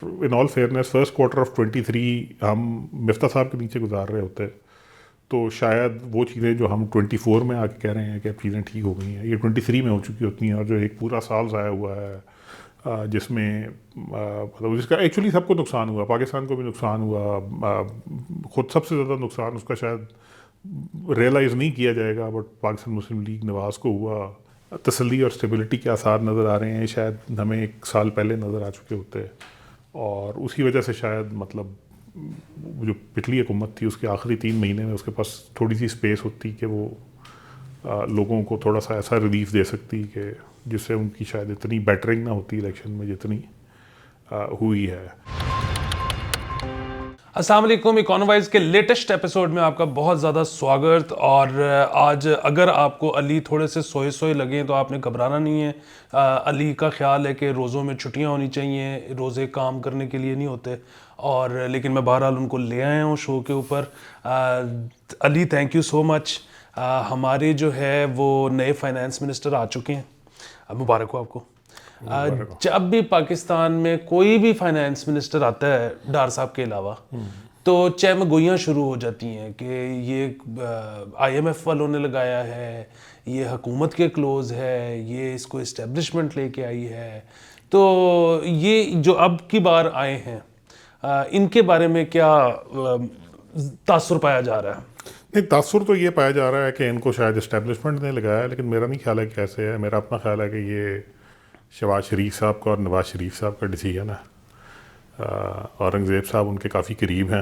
In all fairness first quarter of 23 ہم مفتاح صاحب کے نیچے گزار رہے ہوتے تو شاید وہ چیزیں جو ہم 24 میں آ کے کہہ رہے ہیں کہ اب چیزیں ٹھیک ہو گئی ہیں یہ 23 میں ہو چکی ہوتی ہیں. اور جو ایک پورا سال ضائع ہوا ہے جس میں مطلب جس کا ایکچولی سب کو نقصان ہوا, پاکستان کو بھی نقصان ہوا, خود سب سے زیادہ نقصان اس کا شاید ریئلائز نہیں کیا جائے گا بٹ پاکستان مسلم لیگ نواز کو ہوا. تسلی اور اسٹیبلٹی کے آثار نظر آ رہے ہیں, شاید ہمیں ایک سال پہلے نظر آ چکے ہوتے اور اسی وجہ سے شاید مطلب جو پچھلی حکومت تھی اس کے آخری 3 مہینے میں اس کے پاس تھوڑی سی اسپیس ہوتی کہ وہ لوگوں کو تھوڑا سا ایسا ریلیف دے سکتی کہ جس سے ان کی شاید اتنی بیٹرنگ نہ ہوتی الیکشن میں جتنی ہوئی ہے. السلام علیکم. اکانومائز کے لیٹسٹ ایپیسوڈ میں آپ کا بہت زیادہ سواگت. اور آج اگر آپ کو علی تھوڑے سے سوئے لگیں تو آپ نے گھبرانا نہیں ہے. علی کا خیال ہے کہ روزوں میں چھٹیاں ہونی چاہیے, روزے کام کرنے کے لیے نہیں ہوتے, اور لیکن میں بہرحال ان کو لے آیا ہوں شو کے اوپر. علی تھینک یو سو مچ. ہمارے جو ہے وہ نئے فائنانس منسٹر آ چکے ہیں, مبارک ہو آپ کو. جب بھی پاکستان میں کوئی بھی فائنانس منسٹر آتا ہے ڈار صاحب کے علاوہ تو چہم گوئیاں شروع ہو جاتی ہیں کہ یہ آئی ایم ایف والوں نے لگایا ہے, یہ حکومت کے کلوز ہے, یہ اس کو اسٹیبلشمنٹ لے کے آئی ہے. تو یہ جو اب کی بار آئے ہیں ان کے بارے میں کیا تاثر پایا جا رہا ہے؟ نہیں, تاثر تو یہ پایا جا رہا ہے کہ ان کو شاید اسٹیبلشمنٹ نے لگایا ہے, لیکن میرا نہیں خیال ہے کہ کیسے ہے. میرا اپنا خیال ہے کہ یہ شہباز شریف صاحب کا اور نواز شریف صاحب کا ڈیسیژن ہے. اورنگزیب صاحب ان کے کافی قریب ہیں.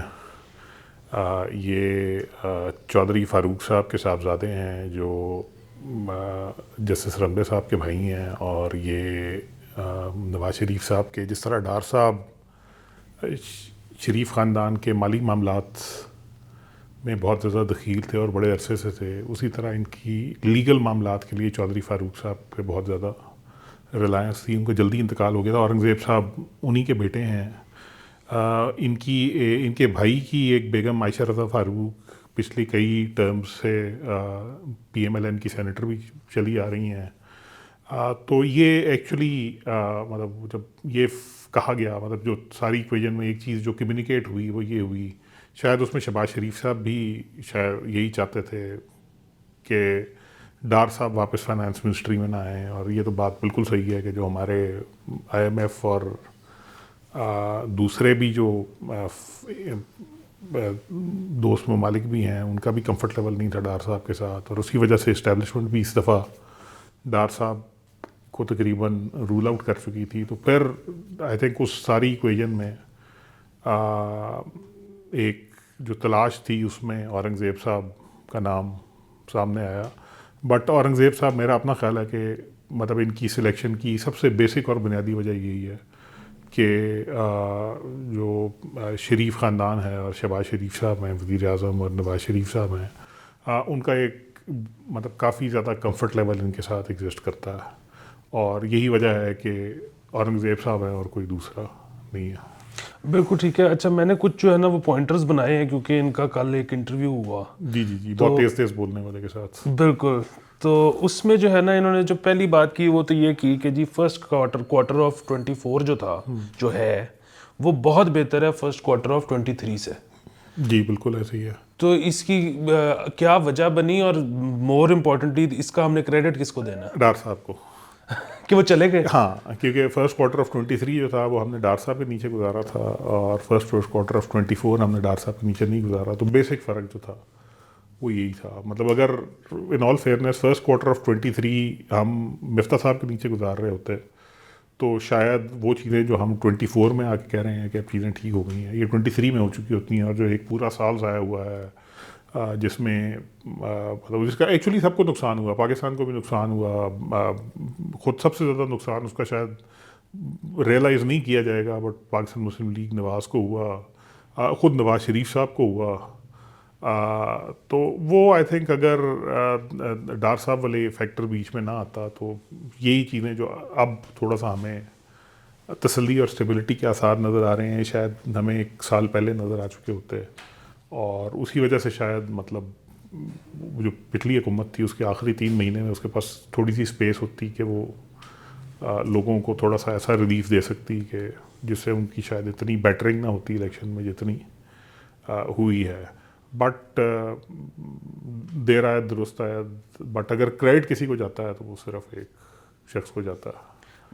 یہ چودھری فاروق صاحب کے صاحبزادے ہیں جو جسٹس رمدے صاحب کے بھائی ہیں, اور یہ نواز شریف صاحب کے, جس طرح ڈار صاحب شریف خاندان کے مالی معاملات میں بہت زیادہ دخیل تھے اور بڑے عرصے سے تھے, اسی طرح ان کی لیگل معاملات کے لیے چودھری فاروق صاحب پہ بہت زیادہ ریلائنس تھی. ان کو جلدی انتقال ہو گیا تھا. اورنگزیب صاحب انہی کے بیٹے ہیں. ان کے بھائی کی ایک بیگم عائشہ رضا فاروق پچھلی کئی ٹرم سے پی ایم ایل این کی سینیٹر بھی چلی آ رہی ہیں. تو یہ ایکچولی مطلب جب یہ کہا گیا, مطلب جو ساری ایکویژن میں ایک چیز جو کمیونیکیٹ ہوئی وہ یہ ہوئی, شاید اس میں شہباز شریف صاحب بھی شاید یہی چاہتے تھے کہ ڈار صاحب واپس فائنانس منسٹری میں نہ آئیں. اور یہ تو بات بالکل صحیح ہے کہ جو ہمارے آئی ایم ایف اور دوسرے بھی جو دوست ممالک بھی ہیں ان کا بھی کمفرٹ لیول نہیں تھا ڈار صاحب کے ساتھ, اور اسی وجہ سے اسٹیبلشمنٹ بھی اس دفعہ ڈار صاحب کو تقریباً رول آؤٹ کر چکی تھی. تو پھر آئی تھنک اس ساری ایکویژن میں ایک جو تلاش تھی اس میں اورنگزیب صاحب کا نام سامنے آیا. بٹ اورنگزیب صاحب, میرا اپنا خیال ہے کہ مطلب ان کی سلیکشن کی سب سے بیسک اور بنیادی وجہ یہی ہے کہ جو شریف خاندان ہے اور شہباز شریف صاحب ہیں وزیر اعظم اور نواز شریف صاحب ہیں, ان کا ایک مطلب کافی زیادہ کمفرٹ لیول ان کے ساتھ ایگزسٹ کرتا ہے, اور یہی وجہ ہے کہ اورنگزیب صاحب ہیں اور کوئی دوسرا نہیں ہے. بالکل ٹھیک ہے. اچھا, میں نے کچھ جو ہے نا وہ پوائنٹرز بنائے ہیں کیونکہ ان کا کل ایک انٹرویو ہوا. جی بہت تیز بولنے والے کے ساتھ. بالکل. تو اس میں جو ہے نا انہوں نے جو پہلی بات کی وہ تو یہ کی کہ جی فرسٹ کوارٹر آف 24 جو تھا جو ہے وہ بہت بہتر ہے فرسٹ کوارٹر آف 23 سے. جی بالکل ایسے ہی ہے. تو اس کی کیا وجہ بنی, اور مور امپورٹنٹلی اس کا ہم نے کریڈٹ کس کو دینا ہے؟ ڈار صاحب کو کہ وہ چلے گئے. ہاں, کیونکہ فرسٹ کوارٹر آف 23 جو تھا وہ ہم نے ڈار صاحب کے نیچے گزارا تھا, اور فرسٹ کوارٹر آف 24 ہم نے ڈار صاحب کے نیچے نہیں گزارا. تو بیسک فرق جو تھا وہ یہی تھا. مطلب اگر ان آل فیئرنیس فرسٹ کوارٹر آف 23 ہم مفتاح صاحب کے نیچے گزار رہے ہوتے تو شاید وہ چیزیں جو ہم 24 میں آ کے کہہ رہے ہیں کہ اب چیزیں ٹھیک ہو گئی ہیں یہ 23 میں ہو چکی ہوتی ہیں. اور جو ایک پورا سال ضائع ہوا ہے جس میں مطلب جس کا ایکچولی سب کو نقصان ہوا, پاکستان کو بھی نقصان ہوا, خود سب سے زیادہ نقصان اس کا شاید ریئلائز نہیں کیا جائے گا بٹ پاکستان مسلم لیگ نواز کو ہوا, خود نواز شریف صاحب کو ہوا. تو وہ آئی تھنک اگر ڈار صاحب والے فیکٹر بیچ میں نہ آتا تو یہی چیزیں جو اب تھوڑا سا ہمیں تسلی اور اسٹیبلٹی کے آثار نظر آ رہے ہیں شاید ہمیں ایک سال پہلے نظر آ چکے ہوتے. اور اسی وجہ سے شاید مطلب جو پچھلی حکومت تھی اس کے آخری 3 مہینے میں اس کے پاس تھوڑی سی اسپیس ہوتی کہ وہ لوگوں کو تھوڑا سا ایسا ریلیف دے سکتی کہ جس سے ان کی شاید اتنی بیٹرنگ نہ ہوتی الیکشن میں جتنی ہوئی ہے. بٹ دیر آیت درست آیت, بٹ اگر کریڈٹ کسی کو جاتا ہے تو وہ صرف ایک شخص کو جاتا ہے.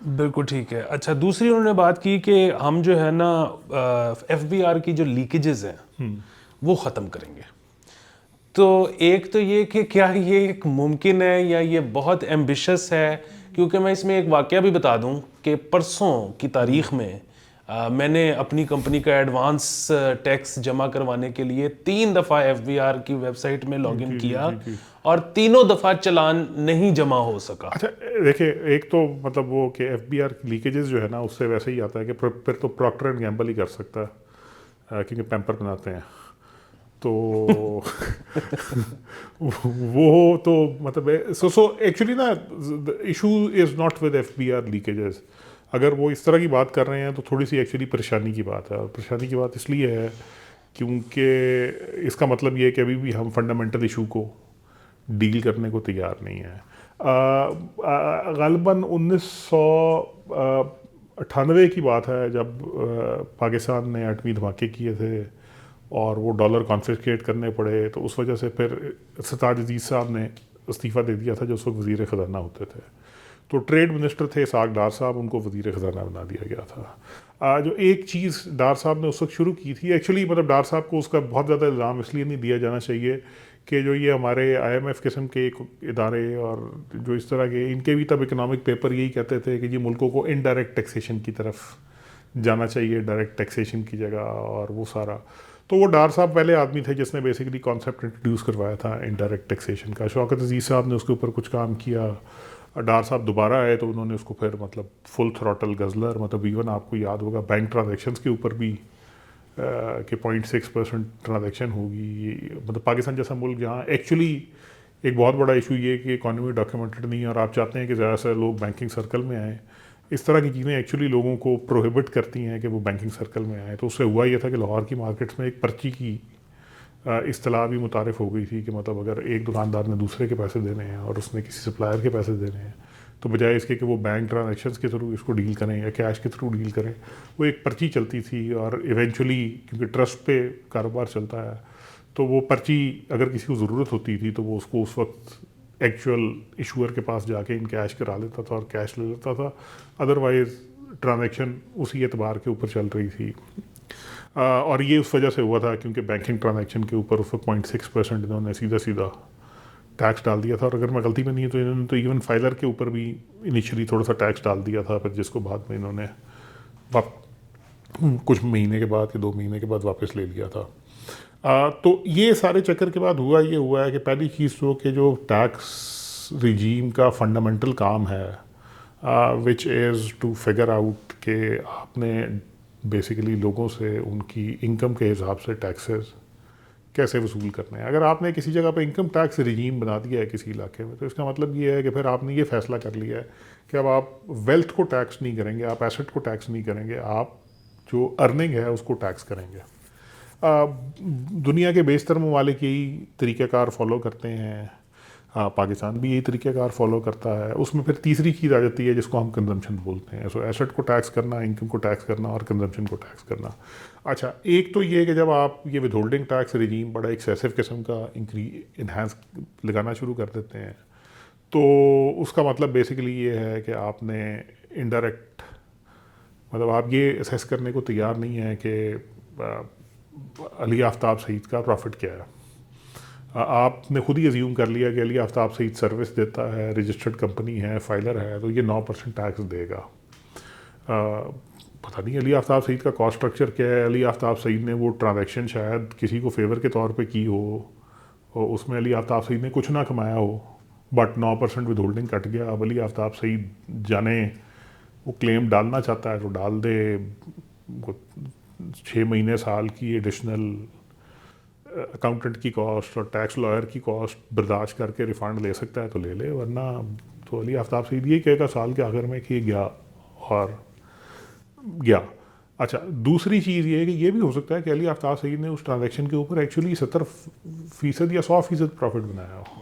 بالکل ٹھیک ہے. اچھا دوسری انہوں نے بات کی کہ ہم جو ہے نا ایف بی آر کی جو لیکیجز ہیں وہ ختم کریں گے. تو ایک تو یہ کہ کیا یہ ایک ممکن ہے یا یہ بہت ایمبیشس ہے, کیونکہ میں اس میں ایک واقعہ بھی بتا دوں کہ پرسوں کی تاریخ میں میں نے اپنی کمپنی کا ایڈوانس ٹیکس جمع کروانے کے لیے 3 دفعہ ایف بی آر کی ویب سائٹ میں لاگ ان کیا اور تینوں دفعہ چلان نہیں جمع ہو سکا. اچھا دیکھیں, ایک تو مطلب وہ کہ ایف بی آر کی لیکیجز جو ہے نا اس سے ویسے ہی آتا ہے کہ پھر تو پراکٹر اینڈ گیمبل ہی کر سکتا ہے کیونکہ پیمپر بناتے ہیں. تو وہ تو مطلب سو ایکچولی نا issue is not with F B R leakages. اگر وہ اس طرح کی بات کر رہے ہیں تو تھوڑی سی ایکچولی پریشانی کی بات ہے. اور پریشانی کی بات اس لیے ہے کیونکہ اس کا مطلب یہ ہے کہ ابھی بھی ہم فنڈامنٹل ایشو کو ڈیل کرنے کو تیار نہیں ہیں. غالباً 1998 کی بات ہے جب پاکستان نے ایٹمی دھماکے کیے تھے اور وہ ڈالر کانفسکیٹ کرنے پڑے, تو اس وجہ سے پھر سرتاج عزیز صاحب نے استعفیٰ دے دیا تھا جو اس وقت وزیر خزانہ ہوتے تھے. تو ٹریڈ منسٹر تھے اسحاق ڈار صاحب, ان کو وزیر خزانہ بنا دیا گیا تھا. جو ایک چیز ڈار صاحب نے اس وقت شروع کی تھی, ایکچولی مطلب ڈار صاحب کو اس کا بہت زیادہ الزام اس لیے نہیں دیا جانا چاہیے کہ جو یہ ہمارے آئی ایم ایف قسم کے ادارے اور جو اس طرح کے, ان کے بھی تب اکنامک پیپر یہی کہتے تھے کہ یہ ملکوں کو انڈائریکٹ ٹیکسیشن کی طرف جانا چاہیے ڈائریکٹ ٹیکسیشن کی جگہ, اور وہ سارا. تو وہ ڈار صاحب پہلے آدمی تھے جس نے بیسیکلی کانسیپٹ انٹروڈیوس کروایا تھا انڈائریکٹ ٹیکسیشن کا. شوکت عزیز صاحب نے اس کے اوپر کچھ کام کیا. ڈار صاحب دوبارہ آئے تو انہوں نے اس کو پھر مطلب فل تھروٹل گزلر, مطلب ایون آپ کو یاد ہوگا بینک ٹرانزیکشنز کے اوپر بھی کہ 0.6% ٹرانزیکشن ہوگی. مطلب پاکستان جیسا ملک جہاں ایکچولی ایک بہت بڑا ایشو یہ کہ اکانومی ڈاکیومنٹڈ نہیں ہے اور آپ چاہتے ہیں کہ زیادہ سے لوگ بینکنگ سرکل میں آئیں, اس طرح کی چیزیں ایکچولی لوگوں کو پروہیبٹ کرتی ہیں کہ وہ بینکنگ سرکل میں آئیں. تو اس سے ہوا یہ تھا کہ لاہور کی مارکیٹس میں ایک پرچی کی اصطلاح بھی متعارف ہو گئی تھی کہ مطلب اگر ایک دکاندار نے دوسرے کے پیسے دینے ہیں اور اس نے کسی سپلائر کے پیسے دینے ہیں تو بجائے اس کے کہ وہ بینک ٹرانزیکشنز کے تھرو اس کو ڈیل کریں یا کیش کے تھرو ڈیل کریں, وہ ایک پرچی چلتی تھی. اور ایونچولی کیونکہ ٹرسٹ پہ کاروبار چلتا ہے تو وہ پرچی اگر کسی کو ضرورت ہوتی تھی تو وہ اس کو اس وقت ایکچوئل ایشوئر کے پاس جا کے ان کیش کرا لیتا تھا اور کیش لے لیتا تھا. ادروائز ٹرانزیکشن اسی اعتبار کے اوپر چل رہی تھی. اور یہ اس وجہ سے ہوا تھا کیونکہ بینکنگ ٹرانزیکشن کے اوپر اس وقت 0.6% انہوں نے سیدھا ٹیکس ڈال دیا تھا. اور اگر میں غلطی میں نہیں تو انہوں نے تو ایون فائلر کے اوپر بھی انیشلی تھوڑا سا ٹیکس ڈال دیا تھا, پھر جس کو بعد میں انہوں نے کچھ مہینے کے بعد کہ 2 مہینے کے بعد واپس لے لیا تھا. تو یہ سارے چکر کے بعد یہ ہوا ہے کہ پہلی چیز تو کہ جو ٹیکس ریجیم کا فنڈامنٹل کام ہے وچ از ٹو فگر آؤٹ کہ آپ نے بیسیکلی لوگوں سے ان کی انکم کے حساب سے ٹیکسز کیسے وصول کرنے ہیں. اگر آپ نے کسی جگہ پہ انکم ٹیکس رجیم بنا دیا ہے کسی علاقے میں تو اس کا مطلب یہ ہے کہ پھر آپ نے یہ فیصلہ کر لیا ہے کہ اب آپ ویلتھ کو ٹیکس نہیں کریں گے, آپ ایسٹ کو ٹیکس نہیں کریں گے, آپ جو ارننگ ہے اس کو ٹیکس کریں گے. دنیا کے بیشتر ممالک یہی طریقہ کار فالو کرتے ہیں, پاکستان بھی یہی طریقہ کار فالو کرتا ہے. اس میں پھر تیسری چیز آ جاتی ہے جس کو ہم کنزمپشن بولتے ہیں. سو ایسٹ کو ٹیکس کرنا, انکم کو ٹیکس کرنا اور کنزمپشن کو ٹیکس کرنا. اچھا ایک تو یہ کہ جب آپ یہ ود ہولڈنگ ٹیکس ریجیم بڑا ایکسیسو قسم کا انہینس لگانا شروع کر دیتے ہیں تو اس کا مطلب بیسیکلی یہ ہے کہ آپ نے انڈائریکٹ مطلب آپ یہ اسیس کرنے کو تیار نہیں ہیں کہ علی آفتاب سعید کا پروفٹ کیا ہے. آپ نے خود ہی ازیوم کر لیا کہ علی آفتاب سعید سروس دیتا ہے, رجسٹرڈ کمپنی ہے, فائلر ہے, تو یہ 9% ٹیکس دے گا. پتہ نہیں علی آفتاب سعید کا کاسٹ اسٹرکچر کیا ہے. علی آفتاب سعید نے وہ ٹرانزیکشن شاید کسی کو فیور کے طور پہ کی ہو اور اس میں علی آفتاب سعید نے کچھ نہ کمایا ہو, بٹ 9% ود ہولڈنگ کٹ گیا. اب علی آفتاب سعید جانے وہ کلیم ڈالنا چاہتا ہے تو ڈال دے, 6 مہینے سال کی ایڈیشنل اکاؤنٹنٹ کی کاسٹ اور ٹیکس لائر کی کاسٹ برداشت کر کے ریفنڈ لے سکتا ہے تو لے لے, ورنہ تو علی آفتاب سعید یہ کہے گا سال کے آخر میں کہ یہ گیا اور گیا. اچھا دوسری چیز یہ ہے کہ یہ بھی ہو سکتا ہے کہ علی آفتاب سعید نے اس ٹرانزیکشن کے اوپر ایکچولی 70% یا 100% پروفٹ بنایا ہو.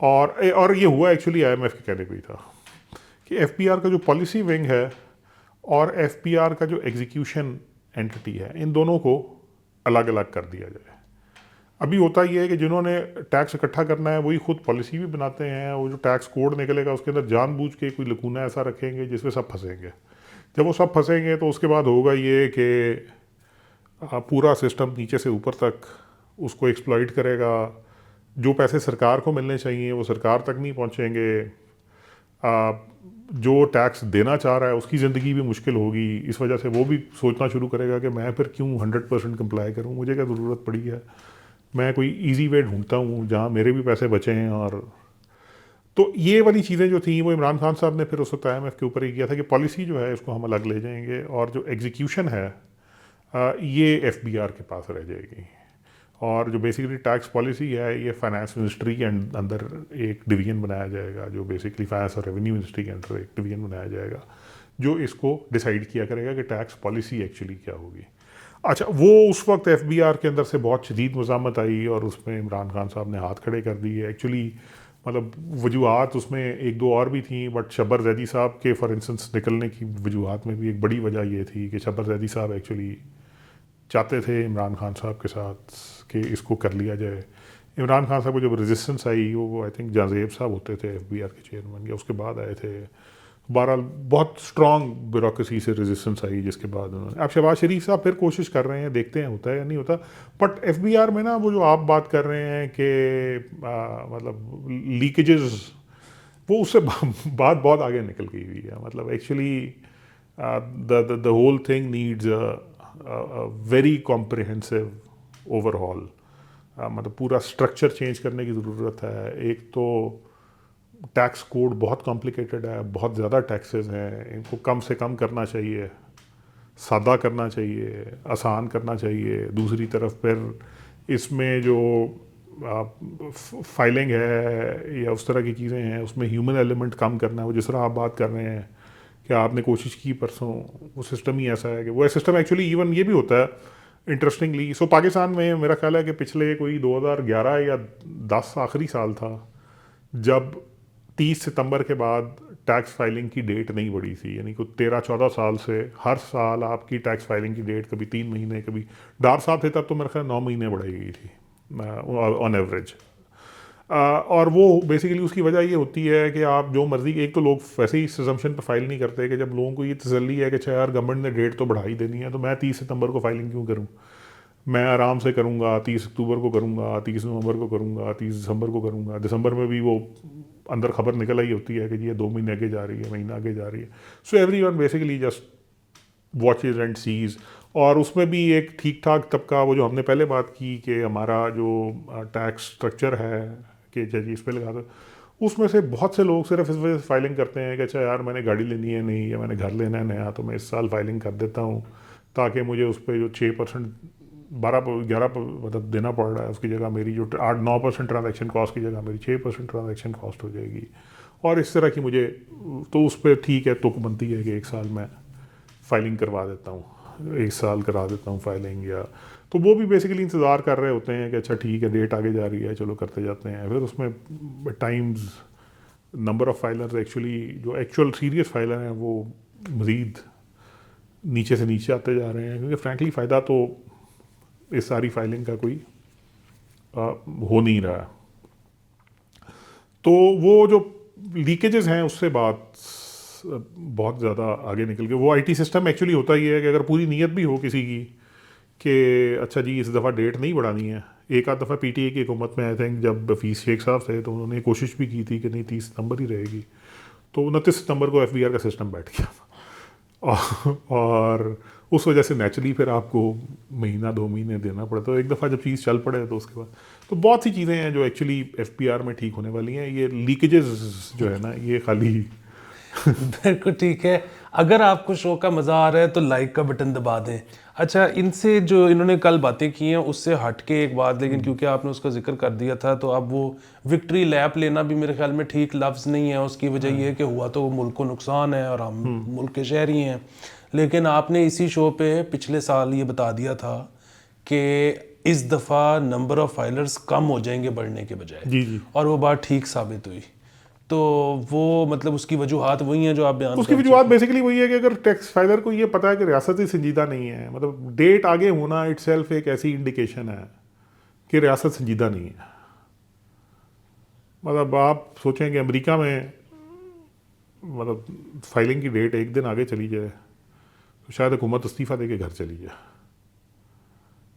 اور یہ ہوا ایکچولی IMF کے کہنے پہ ہی تھا کہ FPR کا جو پالیسی ونگ ہے اور FPR کا جو ایگزیکیوشن اینٹی ہے ان دونوں کو الگ الگ کر دیا جائے. ابھی ہوتا یہ ہے کہ جنہوں نے ٹیکس اکٹھا کرنا ہے وہی خود پالیسی بھی بناتے ہیں, وہ جو ٹیکس کوڈ نکلے گا اس کے اندر جان بوجھ کے کوئی لکونہ ایسا رکھیں گے جس میں سب پھنسیں گے. جب وہ سب پھنسیں گے تو اس کے بعد ہوگا یہ کہ پورا سسٹم نیچے سے اوپر تک اس کو ایکسپلائٹ کرے گا. جو پیسے سرکار کو ملنے چاہیے وہ سرکار تک نہیں پہنچیں گے. جو ٹیکس دینا چاہ رہا ہے اس کی زندگی بھی مشکل ہوگی. اس وجہ سے وہ بھی سوچنا شروع کرے گا کہ میں پھر کیوں 100% کمپلائی کروں, مجھے کیا ضرورت پڑی ہے, میں کوئی ایزی وے ڈھونڈتا ہوں جہاں میرے بھی پیسے بچیں ہیں. اور تو یہ والی چیزیں جو تھیں وہ عمران خان صاحب نے پھر اس وقت IMF کے اوپر ہی کیا تھا کہ پالیسی جو ہے اس کو ہم الگ لے جائیں گے اور جو ایگزیکیوشن ہے یہ FBR کے پاس رہ جائے گی. اور جو بیسیکلی ٹیکس پالیسی ہے یہ فائنانس منسٹری کے اندر ایک ڈویژن بنایا جائے گا, جو بیسکلی فائنانس اور ریونیو منسٹری کے اندر ایک ڈویژن بنایا جائے گا جو اس کو ڈیسائیڈ کیا کرے گا کہ ٹیکس پالیسی ایکچولی کیا ہوگی. اچھا, وہ اس وقت FBR کے اندر سے بہت شدید مزاحمت آئی اور اس میں عمران خان صاحب نے ہاتھ کھڑے کر دیے. ایکچولی مطلب وجوہات اس میں ایک دو اور بھی تھیں, بٹ شبر زیدی صاحب کے فار انسٹنس نکلنے کی وجوہات میں بھی ایک بڑی وجہ یہ تھی کہ شبر زیدی صاحب ایکچولی چاہتے تھے عمران خان صاحب کے ساتھ کہ اس کو کر لیا جائے. عمران خان صاحب کو جب ریزسٹنس آئی وہ آئی تھنک جازیب صاحب ہوتے تھے FBR کے چیئرمین, یا اس کے بعد آئے تھے. بہرحال بہت اسٹرانگ بیوروکریسی سے ریزسٹنس آئی جس کے بعد انہوں نے. اب شہباز شریف صاحب پھر کوشش کر رہے ہیں, دیکھتے ہیں ہوتا ہے یا نہیں ہوتا. بٹ FBR میں نا وہ جو آپ بات کر رہے ہیں کہ مطلب لیکیجز, وہ اس سے بات بہت آگے نکل گئی ہوئی ہے. مطلب actually the whole thing needs very comprehensive over hall. مطلب پورا اسٹرکچر چینج کرنے کی ضرورت ہے. ایک تو ٹیکس کوڈ بہت کمپلیکیٹڈ ہے, بہت زیادہ ٹیکسز ہیں, ان کو کم سے کم کرنا چاہیے, سادہ کرنا چاہیے, آسان کرنا چاہیے. دوسری طرف پھر اس میں جو فائلنگ ہے یا اس طرح کی چیزیں ہیں اس میں ہیومن ایلیمنٹ کم کرنا ہے. وہ جس طرح آپ بات کر رہے ہیں کہ آپ نے کوشش کی پرسوں, وہ سسٹم ہی ایسا ہے کہ وہ سسٹم ایکچولی ایون یہ بھی ہوتا ہے انٹرسٹنگلی. سو پاکستان میں میرا خیال ہے کہ پچھلے کوئی 2011 یا 10 آخری سال تھا جب 30 ستمبر کے بعد ٹیکس فائلنگ کی ڈیٹ نہیں بڑھی تھی. یعنی کہ 13-14 سال سے ہر سال آپ کی ٹیکس فائلنگ کی ڈیٹ کبھی 3 مہینے, کبھی ڈار صاحب تھے تب تو میرا خیال 9 مہینے بڑھائی گئی تھی آن ایوریج. اور وہ بیسیکلی اس کی وجہ یہ ہوتی ہے کہ آپ جو مرضی, ایک تو لوگ ویسے ہی اس اسمپشن پہ فائل نہیں کرتے کہ جب لوگوں کو یہ تسلی ہے کہ اچھا یار گورنمنٹ نے ڈیٹ تو بڑھا ہی دینی ہے تو میں 30 ستمبر کو فائلنگ کیوں کروں, میں آرام سے کروں گا, 30 اکتوبر کو کروں گا, 30 نومبر کو کروں گا, 30 دسمبر کو کروں گا. دسمبر میں بھی وہ اندر خبر نکل آئی ہوتی ہے کہ یہ 2 مہینے آگے جا رہی ہے, مہینہ آگے جا رہی ہے. So everyone basically just watches and sees. اور اس میں بھی ایک ٹھیک ٹھاک طبقہ, وہ جو ہم نے پہلے بات کی کہ ہمارا جو ٹیکس اسٹرکچر ہے کہ جی اس پہ لگا دو, اس میں سے بہت سے لوگ صرف اس وجہ سے فائلنگ کرتے ہیں کہ اچھا یار میں نے گاڑی لینی ہے نہیں, یا میں نے گھر لینا ہے نیا, تو میں اس سال فائلنگ کر دیتا ہوں تاکہ مجھے اس پہ جو 6% 11 مطلب دینا پڑ رہا ہے اس کی جگہ میری جو 8-9% ٹرانزیکشن کاسٹ کی جگہ میری 6% ٹرانزیکشن کاسٹ ہو جائے گی. اور اس طرح کی مجھے تو اس پہ ٹھیک ہے تک بنتی ہے کہ ایک سال میں فائلنگ کروا دیتا ہوں, ایک سال کرا دیتا ہوں فائلنگ. یا تو وہ بھی بیسیکلی انتظار کر رہے ہوتے ہیں کہ اچھا ٹھیک ہے ڈیٹ آگے جا رہی ہے چلو کرتے جاتے ہیں. پھر اس میں Times number of filers actually جو ایکچوئل سیریس فائلر ہیں وہ مزید نیچے سے نیچے آتے جا رہے ہیں, کیونکہ فرینکلی فائدہ تو اس ساری فائلنگ کا کوئی ہو نہیں رہا. تو وہ جو لیکیجز ہیں اس سے بات بہت زیادہ آگے نکل گئے. وہ IT سسٹم ایکچولی ہوتا ہی ہے کہ اگر پوری نیت بھی ہو کسی کی کہ اچھا جی اس دفعہ ڈیٹ نہیں بڑھانی ہے. ایک آدھ دفعہ PTI کی حکومت میں آئی تھنک جب حفیظ شیخ صاحب تھے تو انہوں نے کوشش بھی کی تھی کہ نہیں 30 ستمبر ہی رہے گی, تو 29 ستمبر کو FBR کا سسٹم بیٹھ گیا اور اس وجہ سے نیچرلی پھر آپ کو مہینہ 2 مہینے دینا پڑتا. تو ایک دفعہ جب چیز چل پڑے تو اس کے بعد تو بہت سی چیزیں ہیں جو ایکچولی FBR میں ٹھیک ہونے والی ہیں. یہ لیکیجز جو ہے نا یہ خالی بالکل ٹھیک ہے. اگر آپ کو شو کا مزہ آ رہا ہے تو لائک کا بٹن دبا دیں. اچھا, ان سے جو انہوں نے کل باتیں کی ہیں اس سے ہٹ کے ایک بات, لیکن کیونکہ آپ نے اس کا ذکر کر دیا تھا تو اب وہ وکٹری لیپ لینا بھی میرے خیال میں ٹھیک لفظ نہیں ہے. اس کی وجہ یہ ہے کہ ہوا تو ملک کو نقصان ہے اور ہم ملک کے شہری ہیں. لیکن آپ نے اسی شو پہ پچھلے سال یہ بتا دیا تھا کہ اس دفعہ نمبر آف فائلرز کم ہو جائیں گے بڑھنے کے بجائے. جی جی اور وہ بات ٹھیک ثابت ہوئی. تو وہ مطلب اس کی وجوہات وہی ہیں جو آپ بیان اس کی وجوہات بیسیکلی وہی ہے کہ اگر ٹیکس فائلر کو یہ پتا ہے کہ ریاست ہی سنجیدہ نہیں ہے, مطلب ڈیٹ آگے ہونا اٹ سیلف ایک ایسی انڈیکیشن ہے کہ ریاست سنجیدہ نہیں ہے. مطلب آپ سوچیں کہ امریکہ میں مطلب فائلنگ کی ڈیٹ ایک دن آگے چلی جائے تو شاید حکومت استعفیٰ دے کے گھر چلی جائے,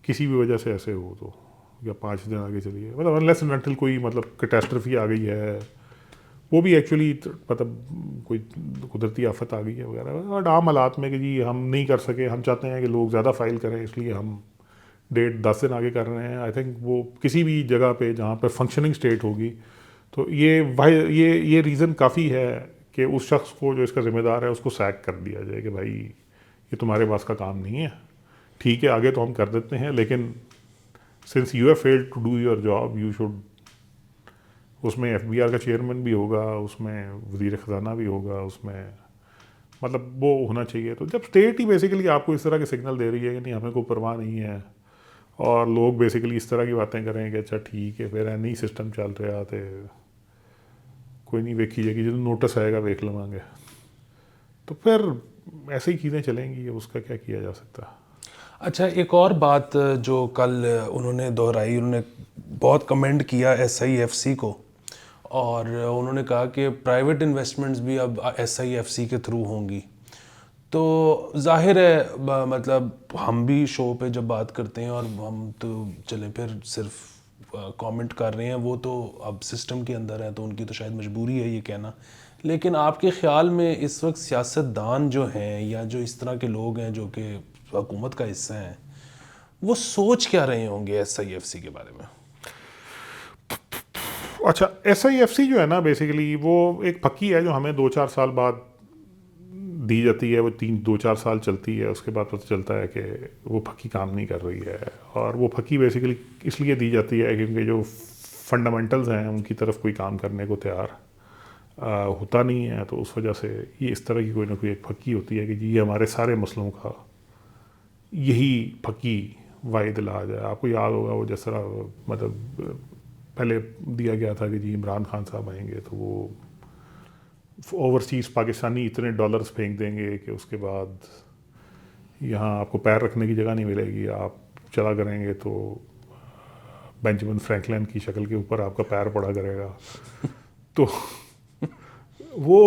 کسی بھی وجہ سے ایسے ہو تو, یا 5 دن آگے چلی جائے, مطلب انلیس اینڈ انٹل کوئی مطلب کیٹاسٹرفی آ گئی ہے, وہ بھی ایکچولی مطلب کوئی قدرتی آفت آ گئی ہے وغیرہ, اور عام حالات میں کہ جی ہم نہیں کر سکے, ہم چاہتے ہیں کہ لوگ زیادہ فائل کریں اس لیے ہم ڈیٹ 10 دن آگے کر رہے ہیں. آئی تھنک وہ کسی بھی جگہ پہ جہاں پہ فنکشننگ اسٹیٹ ہوگی تو یہ ریزن کافی ہے کہ اس شخص کو جو اس کا ذمہ دار ہے اس کو سیک کر دیا جائے کہ بھائی یہ تمہارے پاس کا کام نہیں ہے, ٹھیک ہے آگے تو ہم کر دیتے ہیں لیکن since you have failed to do your job you should. اس میں ایف بی آر کا چیئرمین بھی ہوگا, اس میں وزیر خزانہ بھی ہوگا, اس میں مطلب وہ ہونا چاہیے. تو جب اسٹیٹ ہی بیسیکلی آپ کو اس طرح کے سگنل دے رہی ہے کہ نہیں ہمیں کوئی پرواہ نہیں ہے, اور لوگ بیسیکلی اس طرح کی باتیں کریں کہ اچھا ٹھیک ہے پھر نہیں سسٹم چل رہا تو کوئی نہیں ویکھی جائے گی, جب نوٹس آئے گا ویک لواں گے, تو پھر ایسے ہی چیزیں چلیں گی, اس کا کیا کیا جا سکتا. اچھا ایک اور بات جو کل انہوں نے دہرائی, انہوں نے بہت کمنٹ کیا ایس آئی ایف سی کو, اور انہوں نے کہا کہ پرائیویٹ انویسٹمنٹس بھی اب ایس آئی ایف سی کے تھرو ہوں گی. تو ظاہر ہے مطلب ہم بھی شو پہ جب بات کرتے ہیں اور ہم تو چلیں پھر صرف کامنٹ کر رہے ہیں, وہ تو اب سسٹم کے اندر ہے تو ان کی تو شاید مجبوری ہے یہ کہنا. لیکن آپ کے خیال میں اس وقت سیاست دان جو ہیں یا جو اس طرح کے لوگ ہیں جو کہ حکومت کا حصہ ہیں, وہ سوچ کیا رہے ہوں گے ایس آئی ایف سی کے بارے میں؟ اچھا ایس آئی ایف سی جو ہے نا بیسیکلی وہ ایک پھکی ہے جو ہمیں 2-4 سال بعد دی جاتی ہے, وہ 2-4 سال چلتی ہے, اس کے بعد پتہ چلتا ہے کہ وہ پھکی کام نہیں کر رہی ہے. اور وہ پھکی بیسیکلی اس لیے دی جاتی ہے کیونکہ جو فنڈامنٹلز ہیں ان کی طرف کوئی کام کرنے کو تیار ہوتا نہیں ہے, تو اس وجہ سے یہ اس طرح کی کوئی نہ کوئی ایک پھکی ہوتی ہے کہ جی یہ ہمارے سارے مسئلوں کا یہی پھکی واحد علاج ہے. آپ کو یاد ہوگا وہ جس طرح مطلب پہلے دیا گیا تھا کہ جی عمران خان صاحب آئیں گے تو وہ اوورسیز پاکستانی اتنے ڈالرز پھینک دیں گے کہ اس کے بعد یہاں آپ کو پیر رکھنے کی جگہ نہیں ملے گی, آپ چلا کریں گے تو بینجامن فرینکلن کی شکل کے اوپر آپ کا پیر پڑا کرے گا. تو وہ